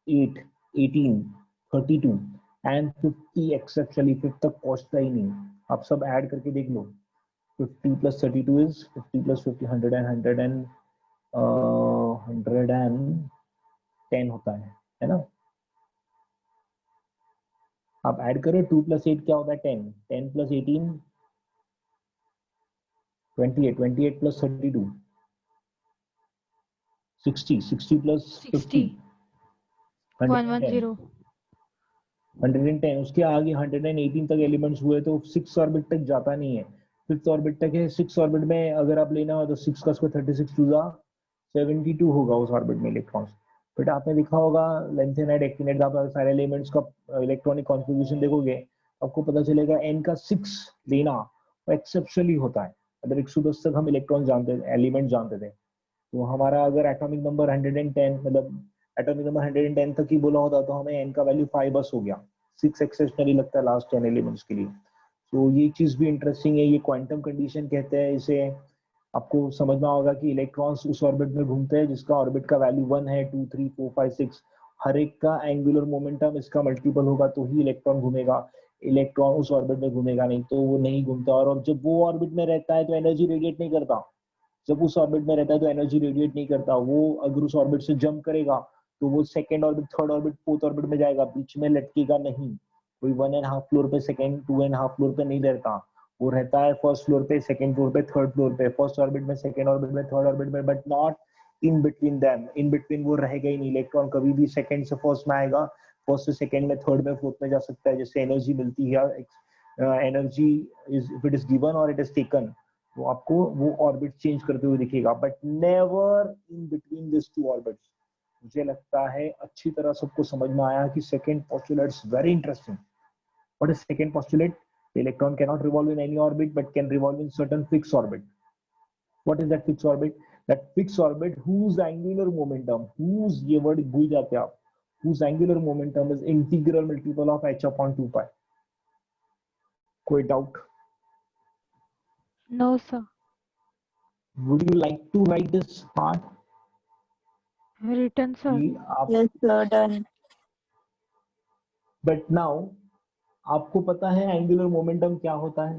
8, 18, 32 एंड 50 एक्सेप्शनली, 5 तक पहुंचता ही नहीं। आप सब ऐड करके देख लो, 50 plus 32 is 50 plus 50, 100 and 110 होता है ना? आप ऐड करो 2 plus 8 क्या होता है, 10, 10 plus 18 28, 28 plus 32 60, 60 plus 50
60,
110,
110।
110, उसके आगे 118 तक एलिमेंट्स हुए तो 6 ऑर्बिट तक जाता नहीं है, 5th ऑर्बिट तक है। 6 ऑर्बिट में अगर आप लेना हो तो 6 का स्क्वायर 36 टू द 72 होगा उस ऑर्बिट में इलेक्ट्रॉन्स। बट आपने देखा होगा लेंथेनाइट एक्टिनेट आप सारे एलिमेंट्स का इलेक्ट्रॉनिक कॉन्फ़िगरेशन देखोगे, आपको पता चलेगा n का 6 लेना एक्सेप्शनली होता है। अगर 110 तक हम इलेक्ट्रॉन जानते थे, एलिमेंट जानते थे, तो हमारा अगर एटॉमिक नंबर 110 मतलब एटॉमिक नंबर 110 तक ही बोला होता तो हमें n का वैल्यू 5 बस हो गया, 6 एक्सेप्शनली लगता है लास्ट 10 एलिमेंट्स के लिए। तो ये चीज भी इंटरेस्टिंग है, ये क्वांटम कंडीशन कहते हैं इसे। आपको समझना होगा कि इलेक्ट्रॉन्स उस ऑर्बिट में घूमते हैं जिसका ऑर्बिट का वैल्यू 1 है, 2, 3, 4, 5, 6, हर एक का एंगुलर मोमेंटम इसका मल्टीपल होगा तो ही इलेक्ट्रॉन घूमेगा। इलेक्ट्रॉन उस ऑर्बिट में घूमेगा नहीं तो वो नहीं घूमता, और जब वो ऑर्बिट में रहता है तो एनर्जी रेडिएट नहीं करता, जब उस ऑर्बिट में रहता है तो एनर्जी रेडिएट नहीं करता। वो अगर उस ऑर्बिट से जंप करेगा तो वो second orbit, third orbit, fourth orbit में जाएगा, बीच में लटकेगा नहीं। कोई 1.5 फ्लोर पे सेकंड, 2.5 फ्लोर पे नहीं रहता, वो रहता है फर्स्ट फ्लोर पे, सेकंड फ्लोर पे, थर्ड फ्लोर पे, फर्स्ट ऑर्बिट में, सेकंड ऑर्बिट में, थर्ड ऑर्बिट में, but not in between them. In between वो रहेगा ही नहीं, इलेक्ट्रॉन कभी भी सेकंड से फर्स्ट में आएगा, फर्स्ट से सेकंड में, थर्ड में, फोर्थ में जा सकता है, जैसे एनर्जी मिलती है, energy is if it is given और इट इज टेकन, तो आपको वो ऑर्बिट चेंज करते हुए दिखेगा, but never in between this two orbits. मुझे लगता है अच्छी तरह सबको समझ में आया कि second postulate is very interesting. What is second postulate? The electron cannot revolve in any orbit but can revolve in certain fixed orbit. What is that fixed orbit? That fixed orbit whose angular momentum, whose ये word भूल जाते आप, whose angular momentum is integral multiple of h upon 2 pi. कोई doubt?
No sir.
Would you like to write this part?
Written sir.
कि आप
Yes, sir. Done.
But now आपको पता है एंगुलर मोमेंटम क्या होता है?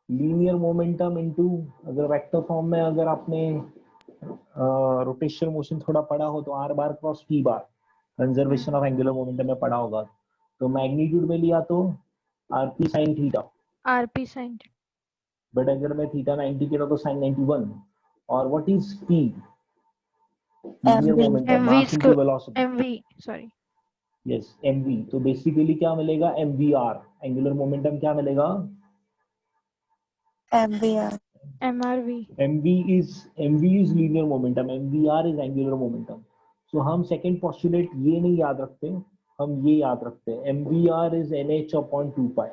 लीनियर मोमेंटम इनटू, अगर वेक्टर फॉर्म में अगर आपने रोटेशनल मोशन थोड़ा पढ़ा हो तो r bar cross p bar, conservation of angular momentum में पढ़ा होगा। तो मैग्नीट्यूड में लिया तो r p sine theta,
r p sine,
but अगर मैं थीटा 90 किया तो साइन 91। और what is p? Linear
MV
momentum,
m v
mass into velocity.
M v sorry
yes, m v. तो बेसिकली क्या मिलेगा? एमवीआर, एंगुलर मोमेंटम क्या मिलेगा?
MVR
m r v.
MV is linear momentum, MVR is angular momentum. So हम सेकंड पोस्टुलेट ये नहीं याद रखते, हम ये याद रखते हैं MVR is NH upon 2 pi।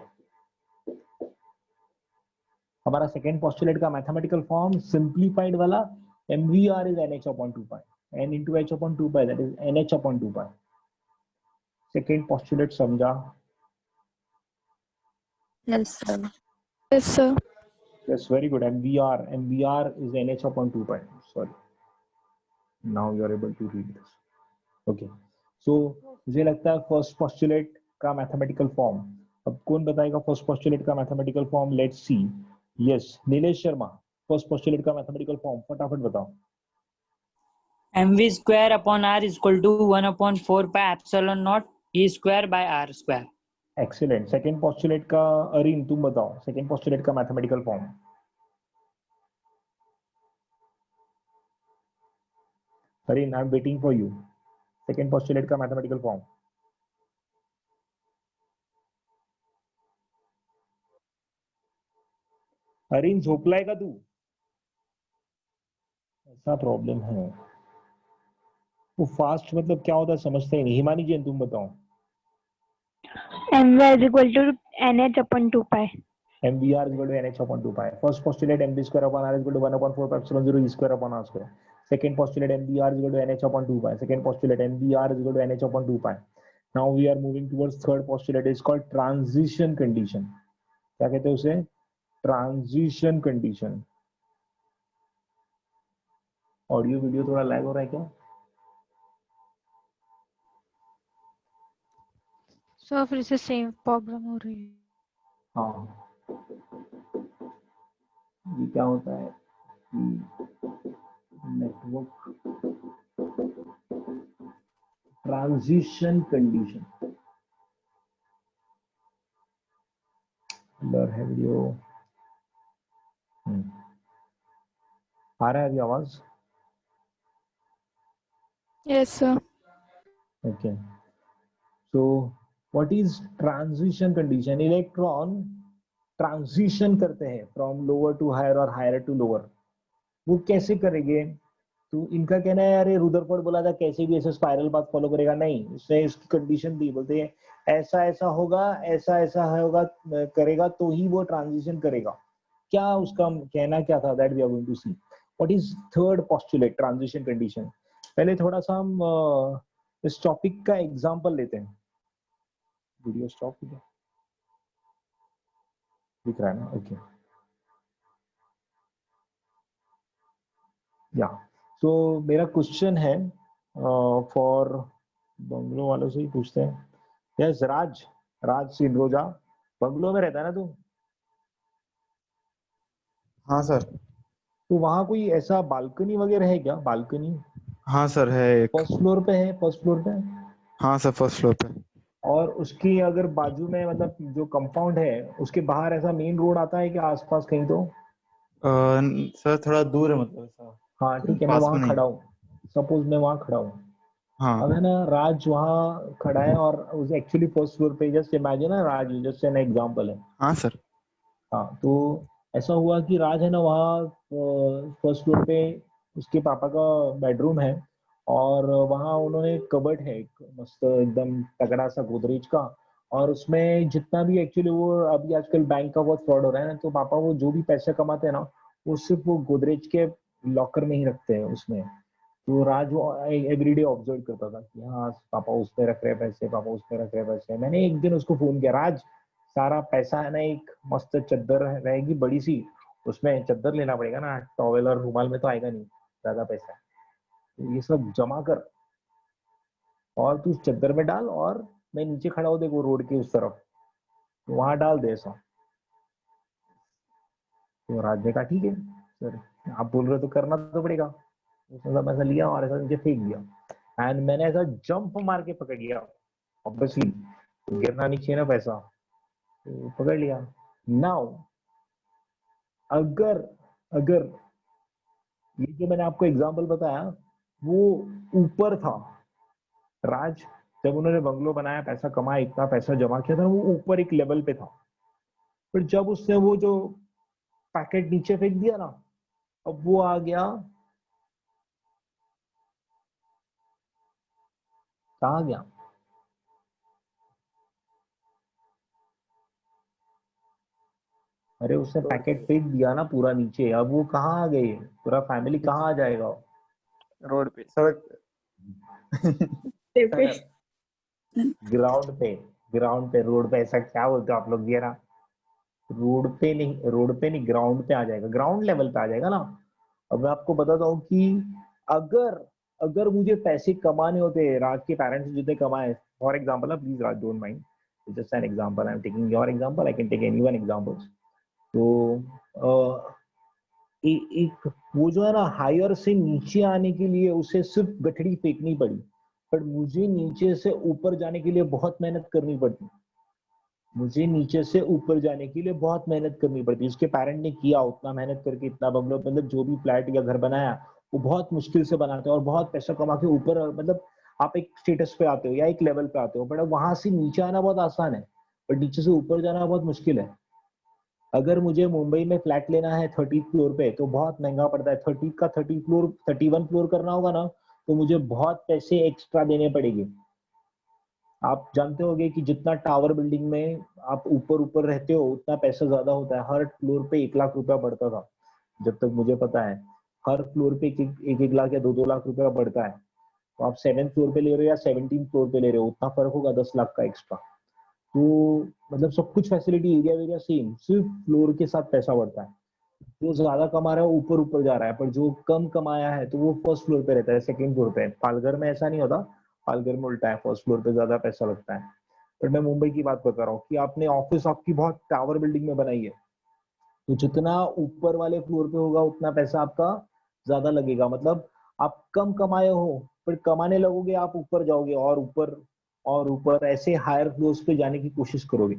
हमारा सेकंड पोस्टुलेट का मैथमेटिकल फॉर्म सिंप्लीफाइड वाला MVR is NH upon 2 pi, N into H upon 2 pi, that is NH upon 2 pi। Second postulate समझा?
yes sir
yes sir.
Yes, very good। MVR is NH upon 2 pi। Sorry, now you are able to read this। Okay, so मुझे लगता है फर्स्ट पोस्टुलेट का मैथमेटिकल फॉर्म, अब कौन बताएगा फर्स्ट पोस्टुलेट का mathematical form? Let's see. Yes, Nilesh Sharma, first postulate का मैथमेटिकल फॉर्म फटाफट बताओ।
mv square upon r is equal to 1 upon 4 pi epsilon naught e square by r square।
Excellent. Second postulate का अरीन तुम बताओ, सेकंड पोस्टुलेट का mathematical form. Areen, I am waiting for you. Second postulate का मैथमेटिकल फॉर्म। अरीन, झोपलाय का तू? ऐसा प्रॉब्लम है, वो फास्ट मतलब क्या होता है समझते ही नहीं। हिमानी जैन तुम बताओ।
M v is equal to n h upon 2 pi.
MVR is equal to NH upon 2 pi। First postulate MV square upon R is equal to 1 upon 4 pi epsilon 0 E square upon R square। Second postulate MVR is equal to NH upon 2 pi। Second postulate MVR is equal to NH upon 2 pi। Now we are moving towards third postulate, is called transition condition। क्या कहते हैं उसे? Transition condition. ऑडियो वीडियो थोड़ा लैग हो रहा है क्या?
सो फिर से सेम प्रॉब्लम हो रही है।
हाँ, ये क्या होता है कि नेटवर्क ट्रांजिशन कंडीशन ब्लर है वीडियो। आ रहा है अभी आवाज?
Yes sir.
Okay, so what is transition condition? Electron transition करते हैं फ्रॉम लोअर टू हायर और हायर टू लोअर। वो कैसे करेंगे? तो इनका कहना है अरे रुदरफोर्ड बोला था कैसे भी ऐसे स्पाइरल पाथ फॉलो करेगा, नहीं, उसने इसकी कंडीशन दी, बोलते हैं ऐसा ऐसा होगा, ऐसा ऐसा होगा, करेगा तो ही वो ट्रांजिशन करेगा। क्या उसका कहना क्या था? That we are going to see. What is third postulate, transition condition. पहले थोड़ा सा हम इस टॉपिक का एग्जांपल लेते हैं। वीडियो स्टॉप हो गया, दिख रहा है ना? ओके, या सो मेरा क्वेश्चन है फॉर बंगलो वालों से ही पूछते हैं। यस, राज सिंधोजा, बंगलो में रहता है ना तू?
हाँ सर।
तो वहां कोई ऐसा बालकनी वगैरह है क्या? बालकनी
हाँ सर, है एक।
फर्स्ट फ्लोर पे है? फर्स्ट फ्लोर पे?
हाँ सर, फर्स्ट फ्लोर पे।
और उसकी अगर बाजू में मतलब जो कंपाउंड है उसके बाहर ऐसा मेन रोड आता है कि आसपास कहीं? तो
सर थोड़ा दूर है, मतलब ऐसा
हाँ ठीक है, मैं
पास
वहां
में नहीं।
खड़ा हूँ, सपोज मैं वहां खड़ा हूँ।
हाँ
अब है ना, राज वहाँ खड़ा है और उस एक्चुअली फर्स्ट फ्लोर पे, जस्ट इमेजिन ना राज, जस्ट एन एग्जांपल है।
हाँ सर।
हाँ, तो ऐसा हुआ कि राज है ना वहाँ फर्स्ट फ्लोर पे, उसके पापा का बेडरूम है और वहाँ उन्होंने कबर्ड है एक मस्त एकदम तगड़ा सा गोदरेज का, और उसमें जितना भी एक्चुअली वो अभी आजकल बैंक का बहुत फ्रॉड हो रहा है ना, तो पापा वो जो भी पैसे कमाते हैं ना वो सिर्फ वो गोदरेज के लॉकर में ही रखते हैं उसमें। तो राज वो एवरीडे ऑब्जर्व करता था कि हाँ पापा उस पे रख रहे पैसे, पापा उस पे रख रहे पैसे। मैंने एक दिन उसको फोन किया, राज सारा पैसा है ना एक मस्त चद्दर रहेगी बड़ी सी, उसमें चद्दर लेना पड़ेगा ना, टॉवेल और रुमाल में तो आएगा नहीं ज्यादा पैसा, तो ये सब जमा कर और तू चद्दर में डाल, और मैं नीचे खड़ा हूँ देखो रोड के उस तरफ, तो वहां डाल दे ऐसा। तो राज ने कहा ठीक है सर, आप बोल रहे हो तो करना तो पड़ेगा। उसने सब ऐसा लिया और ऐसा नीचे फेंक दिया एंड मैंने ऐसा जंप मार के पकड़ लिया, ऑब्वियसली गिरना नहीं चाहिए ना पैसा, तो पकड़ लिया। नाउ अगर अगर ये जो मैंने आपको एग्जांपल बताया वो ऊपर था, राज जब उन्होंने बंगलो बनाया, पैसा कमाया, इतना पैसा जमा किया था, वो ऊपर एक लेवल पे था, फिर जब उसने वो जो पैकेट नीचे फेंक दिया ना, अब वो आ गया कहाँ गया, अरे उसने पैकेट फेंक दिया ना पूरा नीचे, अब वो कहाँ आ गए, पूरा फैमिली कहाँ आ जाएगा?
रोड पे सड़क
पे
ग्राउंड पे, ग्राउंड पे, रोड पे ऐसा क्या बोलते हो आप लोग ये ना, रोड पे नहीं, रोड पे नहीं, ग्राउंड पे आ जाएगा, ग्राउंड लेवल पे आ जाएगा ना। अब मैं आपको बताता हूँ कि अगर अगर मुझे पैसे कमाने होते, राज के पेरेंट्स जितने कमाए, for example, please Raj don't mind, just an example, I am taking your example, I can take any one examples. तो एक वो जो है ना, हायर से नीचे आने के लिए उसे सिर्फ गठड़ी फेंकनी पड़ी, पर मुझे नीचे से ऊपर जाने के लिए बहुत मेहनत करनी पड़ती, मुझे नीचे से ऊपर जाने के लिए बहुत मेहनत करनी पड़ती। उसके पेरेंट ने किया उतना मेहनत करके, इतना बंगलो, मतलब जो भी फ्लैट या घर बनाया वो बहुत मुश्किल से बनाते हैं और बहुत पैसा कमा के ऊपर, मतलब आप एक स्टेटस पे आते हो या एक लेवल पे आते हो, बट वहां से नीचे आना बहुत आसान है, पर नीचे से ऊपर जाना बहुत मुश्किल है। अगर मुझे मुंबई में फ्लैट लेना है 30 फ्लोर पे तो बहुत महंगा पड़ता है, 30 का 30 फ्लोर 31 फ्लोर करना होगा ना, तो मुझे बहुत पैसे एक्स्ट्रा देने पड़ेंगे। आप जानते होंगे कि जितना टावर बिल्डिंग में आप ऊपर ऊपर रहते हो उतना पैसा ज्यादा होता है, हर फ्लोर पे 1 लाख रुपया बढ़ता था जब तक मुझे पता है, हर फ्लोर पे एक लाख या 2 लाख रुपया बढ़ता है। तो आप 7th फ्लोर पे ले रहे हो या 17th फ्लोर पे ले रहे हो, उतना फर्क होगा 10 लाख का एक्स्ट्रा। तो मतलब सब कुछ फैसिलिटी, एरिया वेरिया सेम, सिर्फ फ्लोर के साथ पैसा बढ़ता है। जो ज्यादा कमा रहा है वो ऊपर ऊपर जा रहा है, पर जो कम कमाया है तो वो फर्स्ट फ्लोर पे रहता है, सेकंड फ्लोर पे। पालघर में ऐसा नहीं होता, पालघर में उल्टा है, फर्स्ट फ्लोर पे ज्यादा पैसा लगता है। पर मैं मुंबई की बात बता रहा हूँ कि आपने ऑफिस आपकी बहुत टावर बिल्डिंग में बनाई है, तो जितना ऊपर वाले फ्लोर पे होगा उतना पैसा आपका ज्यादा लगेगा, मतलब आप कम कमाए हो पर कमाने लगोगे, आप ऊपर जाओगे और ऊपर और ऊपर, ऐसे हायर फ्लोर्स पे जाने की कोशिश करोगे।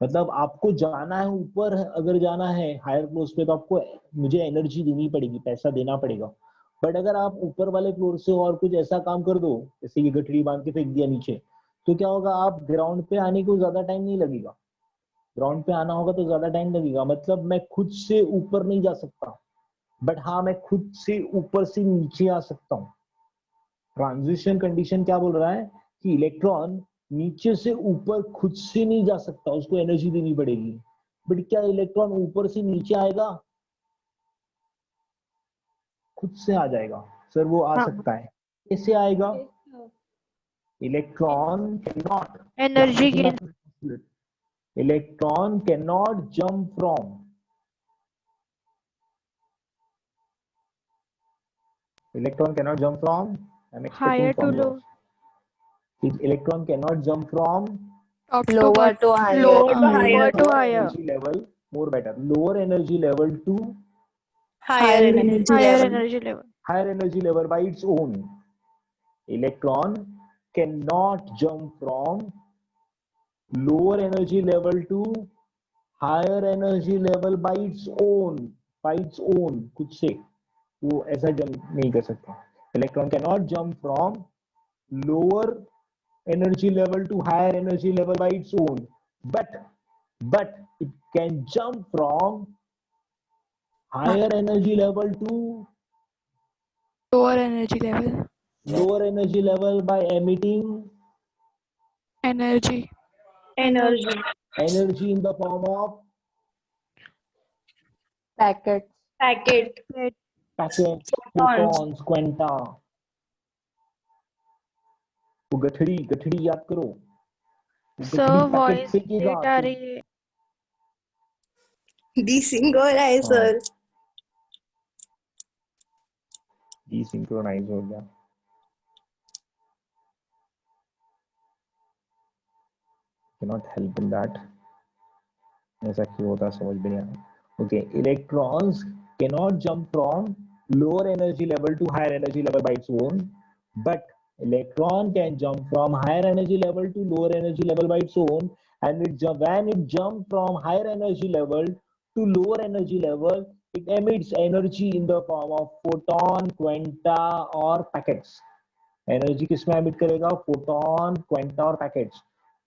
मतलब आपको जाना है ऊपर, अगर जाना है हायर फ्लोर्स पे तो आपको, मुझे एनर्जी देनी पड़ेगी, पैसा देना पड़ेगा। बट अगर आप ऊपर वाले फ्लोर से और कुछ ऐसा काम कर दो, जैसे ये गठरी बांध के फेंक दिया नीचे, तो क्या होगा, आप ग्राउंड पे आने को ज्यादा टाइम नहीं लगेगा, ग्राउंड पे आना होगा तो ज्यादा टाइम लगेगा, मतलब मैं खुद से ऊपर नहीं जा सकता, बट हाँ मैं खुद से ऊपर से नीचे आ सकता हूँ। ट्रांजिशन कंडीशन क्या बोल रहा है कि इलेक्ट्रॉन नीचे से ऊपर खुद से नहीं जा सकता, उसको एनर्जी देनी पड़ेगी। बट क्या इलेक्ट्रॉन ऊपर से नीचे आएगा? खुद से आ जाएगा सर, वो आ
हाँ,
सकता है। कैसे आएगा? Electron can not,
energy gain.
Electron can not jump from, electron cannot jump from, I'm expecting
higher to low,
formulas. If electron cannot jump from
top to
lower to higher.
Lower to
lower
higher,
energy level, more better, lower energy level to
Higher energy
higher
level.
Energy level.
higher energy level by its own. Electron cannot jump from lower energy level to higher energy level by its own, by its own, खुद से वो ऐसा जंप नहीं कर सकता। Electron cannot jump from lower energy level to higher energy level by its own, but it can jump from higher energy level to
lower energy level,
lower energy level by emitting
energy,
Energy.
energy in the form of
Packet. Packet.
packets,
Photons.
photons, quanta। वो गठड़ी गठड़ी याद करो, वो
सर
गठड़ी पैकेट
वॉइस
फेंकेगा
लेट आ
तो
रही है।
Desynchronizer.
डिसिंक्रोनाइज हो गया। cannot help in that, ऐसा क्यों होता है समझ में नहीं आया। Okay, electrons cannot jump from lower energy level to higher energy level by its own, but electron can jump from higher energy level to lower energy level by its own, and when it jump from higher energy level to lower energy level, it emits energy in the form of photon, quanta और packets. एनर्जी किसमें एमिट करेगा? फोटोन, क्वांटा और पैकेट्स.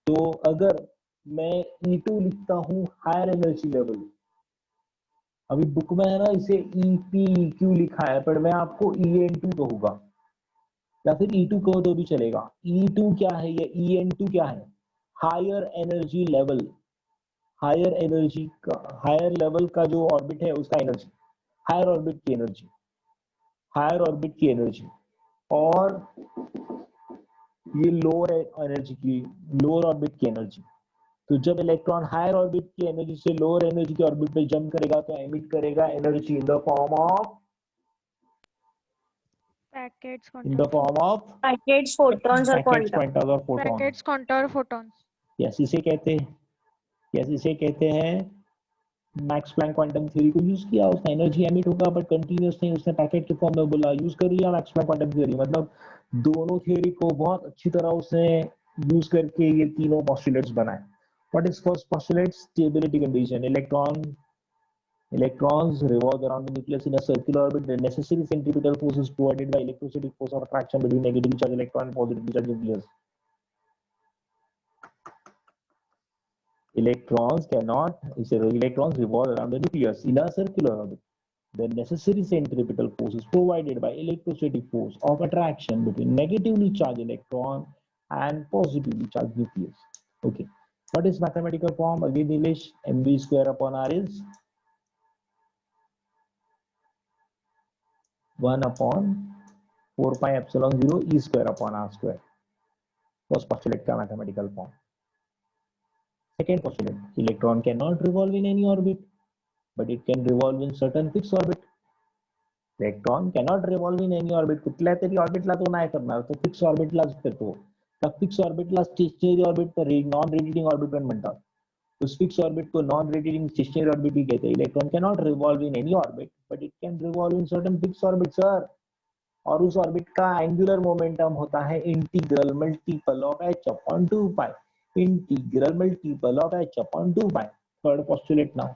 तो अगर मैं E2 लिखता हूं हायर एनर्जी लेवल, अभी बुक में है ना इसे EPEQ लिखा है, पर मैं आपको EN2 कहूंगा या फिर E2 कहो तो भी चलेगा. E2 क्या है? ये EN2 क्या है? Higher energy level. Higher energy का, हायर लेवल का जो ऑर्बिट है उसका एनर्जी, हायर ऑर्बिट की एनर्जी, हायर ऑर्बिट की एनर्जी. और ये लोअर एनर्जी की, लोअर ऑर्बिट की एनर्जी. तो जब इलेक्ट्रॉन हायर ऑर्बिट की एनर्जी से लोअर एनर्जी की ऑर्बिट पे जंप करेगा तो एमिट करेगा energy in the form of
packets,
in the form of
packets, photons और
पैकेट्स,
क्वांटा.
क्वांटा और फोटॉन.
पैकेट्स, क्वांटा और फोटॉन्स.
यस, इसे कहते हैं मैक्स प्लैंक क्वांटम थ्योरी को यूज किया. उसने एनर्जी एमिट होगा बट कंटीन्यूअस नहीं, उसने पैकेट के फॉर्म में बोला, यूज कर लिया मैक्स प्लैंक क्वांटम थ्योरी. मतलब दोनों थ्योरी को बहुत अच्छी तरह उसने यूज करके ये तीनों पोस्टुलेट्स बनाए. What is first postulate? Stability condition. Electrons revolve around the nucleus in a circular orbit. The necessary centripetal force is provided by electrostatic force of attraction between negatively charged electron and positively charged nucleus. Electrons revolve around the nucleus in a circular orbit. The necessary centripetal force is provided by electrostatic force of attraction between negatively charged electron and positively charged nucleus. Okay. What is mathematical form? Again, Nilesh, mv square upon r is 1 upon 4 pi epsilon 0 e square upon r square. First postulate का mathematical form. Second postulate, electron cannot revolve in any orbit, but it can revolve in certain fixed orbit. Electron cannot revolve in any orbit. कुठल्या तरी ऑर्बिटला तो नाही करणार, तो फिक्स ऑर्बिटलाच करतो. त्या फिक्स ऑर्बिटला स्टेशनरी ऑर्बिट तर नॉन रेडिएटिंग ऑर्बिट पण म्हणतात. उस फिक्स ऑर्बिट को नॉन रेडिएटिंग स्टेशनरी ऑर्बिट भी कहते हैं. Electron cannot revolve in any orbit but it can revolve in certain fix orbit sir. और उस ऑर्बिट का एंगुलर मोमेंटम होता है integral multiple of h upon 2 pi. Integral multiple of h upon 2 pi. Third postulate now.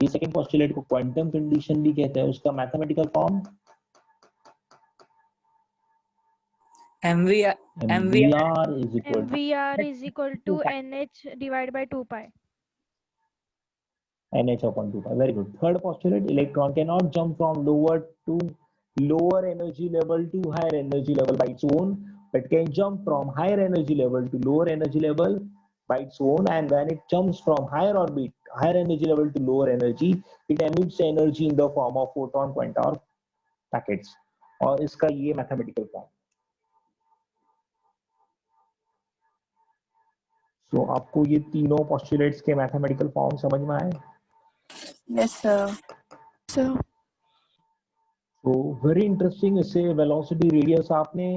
ये सेकंड पोस्टुलेट को क्वांटम कंडीशन भी कहते हैं. उसका mathematical form MVR is equal to
MVR is equal to NH divided by 2 pi.
NH upon 2 pi. Very good. Third postulate, electron cannot jump from lower energy level to higher energy level by its own, but can jump from higher energy level to lower energy level by its own. And when it jumps from higher energy level to lower energy, it emits energy in the form of photon, quanta और packets. और इसका ये mathematical form. So आपको ये तीनों postulates के mathematical form समझ में आए?
Yes, sir.
So,
तो वेरी इंटरेस्टिंग. इससे वेलोसिटी, रेडियस, आपने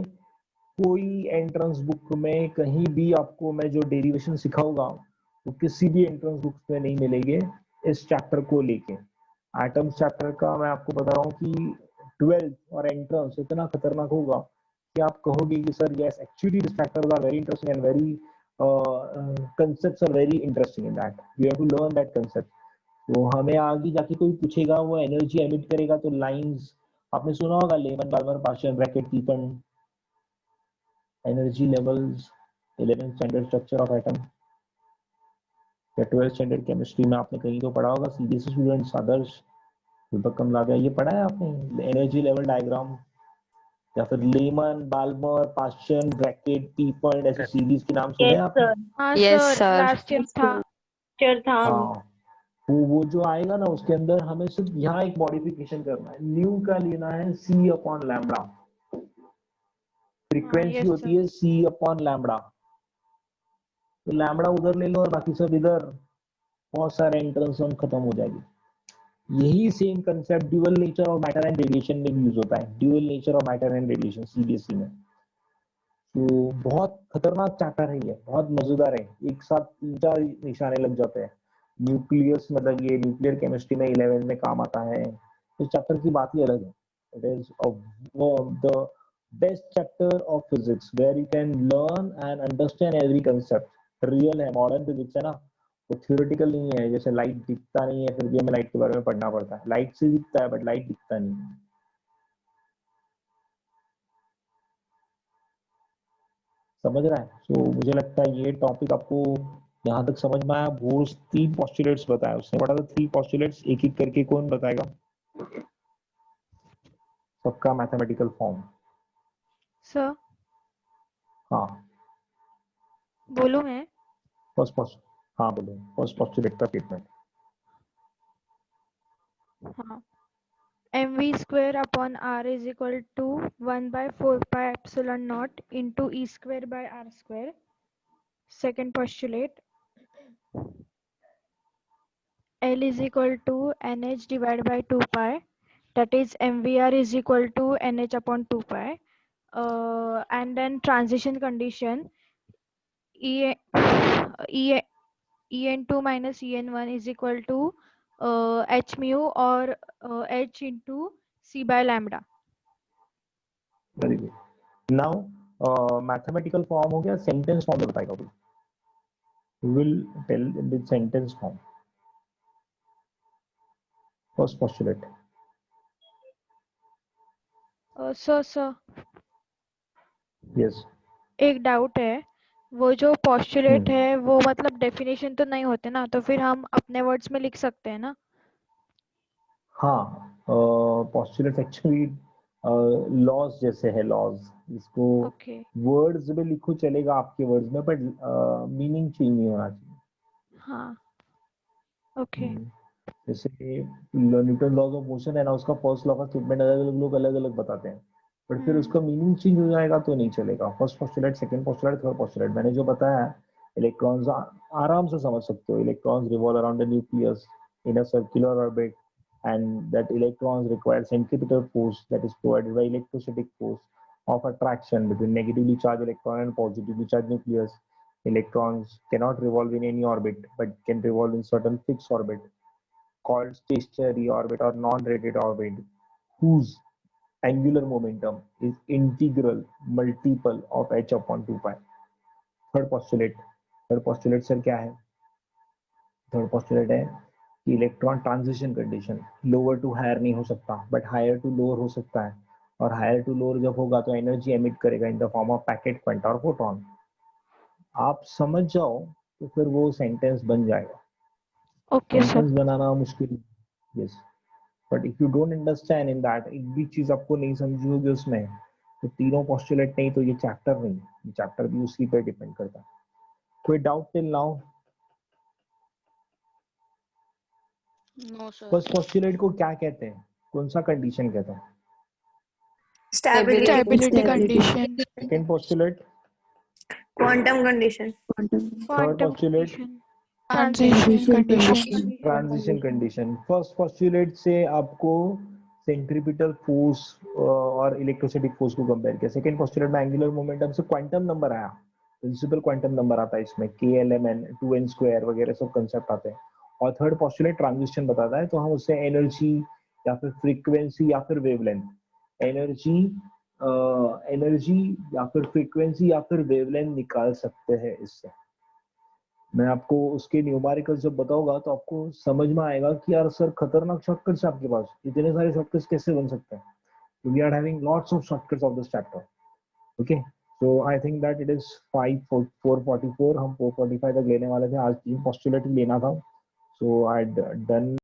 कोई एंट्रेंस बुक में कहीं भी आपको मैं जो डेरिवेशन सिखाऊंगा वो किसी भी एंट्रेंस बुक में नहीं मिलेंगे इस चैप्टर को लेके. एटम्स चैप्टर का मैं आपको बता रहा हूँ कि 12th और एंट्रेंस इतना खतरनाक होगा कि आप कहोगे कि sir yes actually this chapter are very interesting and very concepts are very interesting in that. We have to learn that concept. तो हमें आगे जाके कोई पूछेगा वो एनर्जी एमिट करेगा तो लाइंस आपने सुना होगा, lemon barber partial bracket कीपन, energy levels, 11th standard structure of atom या 12th स्टैंडर्ड केमिस्ट्री में आपने कहीं तो पढ़ा होगा. सीबीएसई स्टूडेंट्स, आदर्श, दीपक कमलागा, ये पढ़ा है आपने एनर्जी लेवल डायग्राम या फिर लेमन बाल्मर पार्शियल ब्रैकेट कीपन ऐसे सीरीज के नाम सुने आपने?
Yes, sir.
लास्ट ईयर था.
हाँ, वो जो आएगा ना उसके अंदर हमें सिर्फ यहाँ एक मॉडिफिकेशन करना है. न्यू का लेना है c upon lambda. Frequency
yes,
होती है c अपॉन लैम्बडा. तो लैम्बडा उधर ले लो और बाकी सब इधर. बहुत सारे एंट्रेंस खत्म हो जाएगी. यही सेम कंसेप्ट ड्यूअल नेचर और मैटर एंड रेडिएशन में भी यूज होता है. ड्यूअल नेचर और मैटर एंड रेडिएशन सीबीएसई में. तो बहुत खतरनाक चैप्टर है ये, बहुत मजेदार है. एक साथ 3-4 निशाने लग जाते हैं. न्यूक्लियस मतलब ये न्यूक्लियर केमिस्ट्री में 11 में काम आता है. इस चैप्टर की बात ही अलग है. It is the best chapter of physics where you can learn and understand every concept. Real है, मॉडर्न फिजिक्स है ना, वो थ्योरेटिकल नहीं है। जैसे लाइट दिखता नहीं है फिर भी हमें लाइट के बारे में पढ़ना पड़ता है। लाइट से दिखता है बट लाइट दिखता नहीं है। समझ रहा है? सो मुझे लगता है ये टॉपिक आपको यहाँ तक समझ में आया। बोर्स 3 पोस्टुलेट्स बताए उसने, बता दो 3 पोस्टुलेट्स एक एक करके कौन बताएगा? सबका मैथमेटिकल फॉर्म।
सर
हाँ
बोलूं मैं?
हाँ बोलो, फर्स्ट पोस्टुलेट का स्टेटमेंट।
हाँ, mv square upon r is equal to 1 by 4 pi epsilon naught into e square by r square. Second postulate, L is equal to nh divided by 2 pi, that is mvr is equal to nh upon 2 pi. And then transition condition, en2 minus en1 is equal to h mu or h into c by lambda.
Very good. Now mathematical form हो गया, सेंटेंस फॉर्म में बताएगा कोई? Will tell the sentence form. First postulate.
Sir
yes.
एक डाउट है, वो जो पोस्टुलेट है वो मतलब डेफिनेशन तो नहीं होते ना, तो फिर हम अपने वर्ड्स में लिख सकते हैं ना?
हाँ, पोस्टुलेट एक्चुअली लॉज जैसे है, लॉज। इसको
ओके
वर्ड्स में लिखो चलेगा आपके वर्ड्स में, बट मीनिंग चेंज नहीं होना चाहिए।
हाँ ओके
जैसे न्यूटन लॉज ऑफ मोशन है ना, उसका फर्स्ट लॉ का स्टेटमेंट अलग अलग लोग अलग अलग बताते हैं, बट फिर उसका मीनिंग चेंज हो जाएगा तो नहीं चलेगा। First postulate, second postulate, third postulate मैंने जो बताया है, इलेक्ट्रॉन्स आराम से समझ सकते हो। Electrons revolve around the nucleus in a circular orbit, and that electrons require centripetal force that is provided by electrostatic force of attraction between negatively charged electron and positively charged nucleus. Electrons cannot revolve in any orbit but can revolve in certain fixed orbit called stationary orbit or non-radiated orbit, whose angular momentum is integral multiple of h upon 2 pi. Third postulate sir क्या है? थर्ड पोस्टुलेट है कि electron transition condition, lower to higher नहीं हो सकता बट हायर टू लोअर हो सकता है, और हायर टू लोअर जब होगा तो एनर्जी एमिट करेगा इन the form of packet, quanta और फोटॉन। आप समझ जाओ तो फिर वो सेंटेंस बन जाएगा।
Okay sir.
सेंटेंस बनाना मुश्किल, yes, but if you don't understand in that, एक भी चीज आपको नहीं समझोगे उसमें, तो तीनों पोस्टुलेट नहीं तो ये चैप्टर नहीं, ये चैप्टर भी उसी पे डिपेंड करता है। कोई doubt till now?
No, sir.
First postulate को क्या कहते हैं, कौन सा कंडीशन कहते हैं?
Stability condition,
second postulate,
Quantum condition.
Third
quantum
postulate,
condition, transition condition.
Transition condition. First postulate से आपको सेंट्रीपिटल फोर्स और इलेक्ट्रोस्टैटिक फोर्स को कंपेयर किया। सेकंड पोस्टुलेट में एंगुलर मोमेंटम से क्वांटम नंबर आया, प्रिंसिपल क्वांटम नंबर आता है इसमें, KLMN 2n स्क्वायर वगैरह सब कंसेप्ट आते हैं। और थर्ड पोस्टुलेट ट्रांजिशन बताता है, तो हम उससे एनर्जी या फिर फ्रीक्वेंसी या फिर वेवलेंथ, एनर्जी या फिर फ्रीक्वेंसी या फिर वेवलेंथ निकाल सकते हैं इससे। मैं आपको उसके न्यूमेरिकल जब बताऊंगा तो आपको समझ में आएगा कि यार सर खतरनाक शॉर्टकट्स है आपके पास, इतने सारे शॉर्टकट्स कैसे बन सकते हैं। We are having lots of shortcuts of this chapter. Okay, so I think that it is 444, हम 445 तक लेने वाले थे, आज 3 पोस्टुलेट ही लेना था। सो आई डन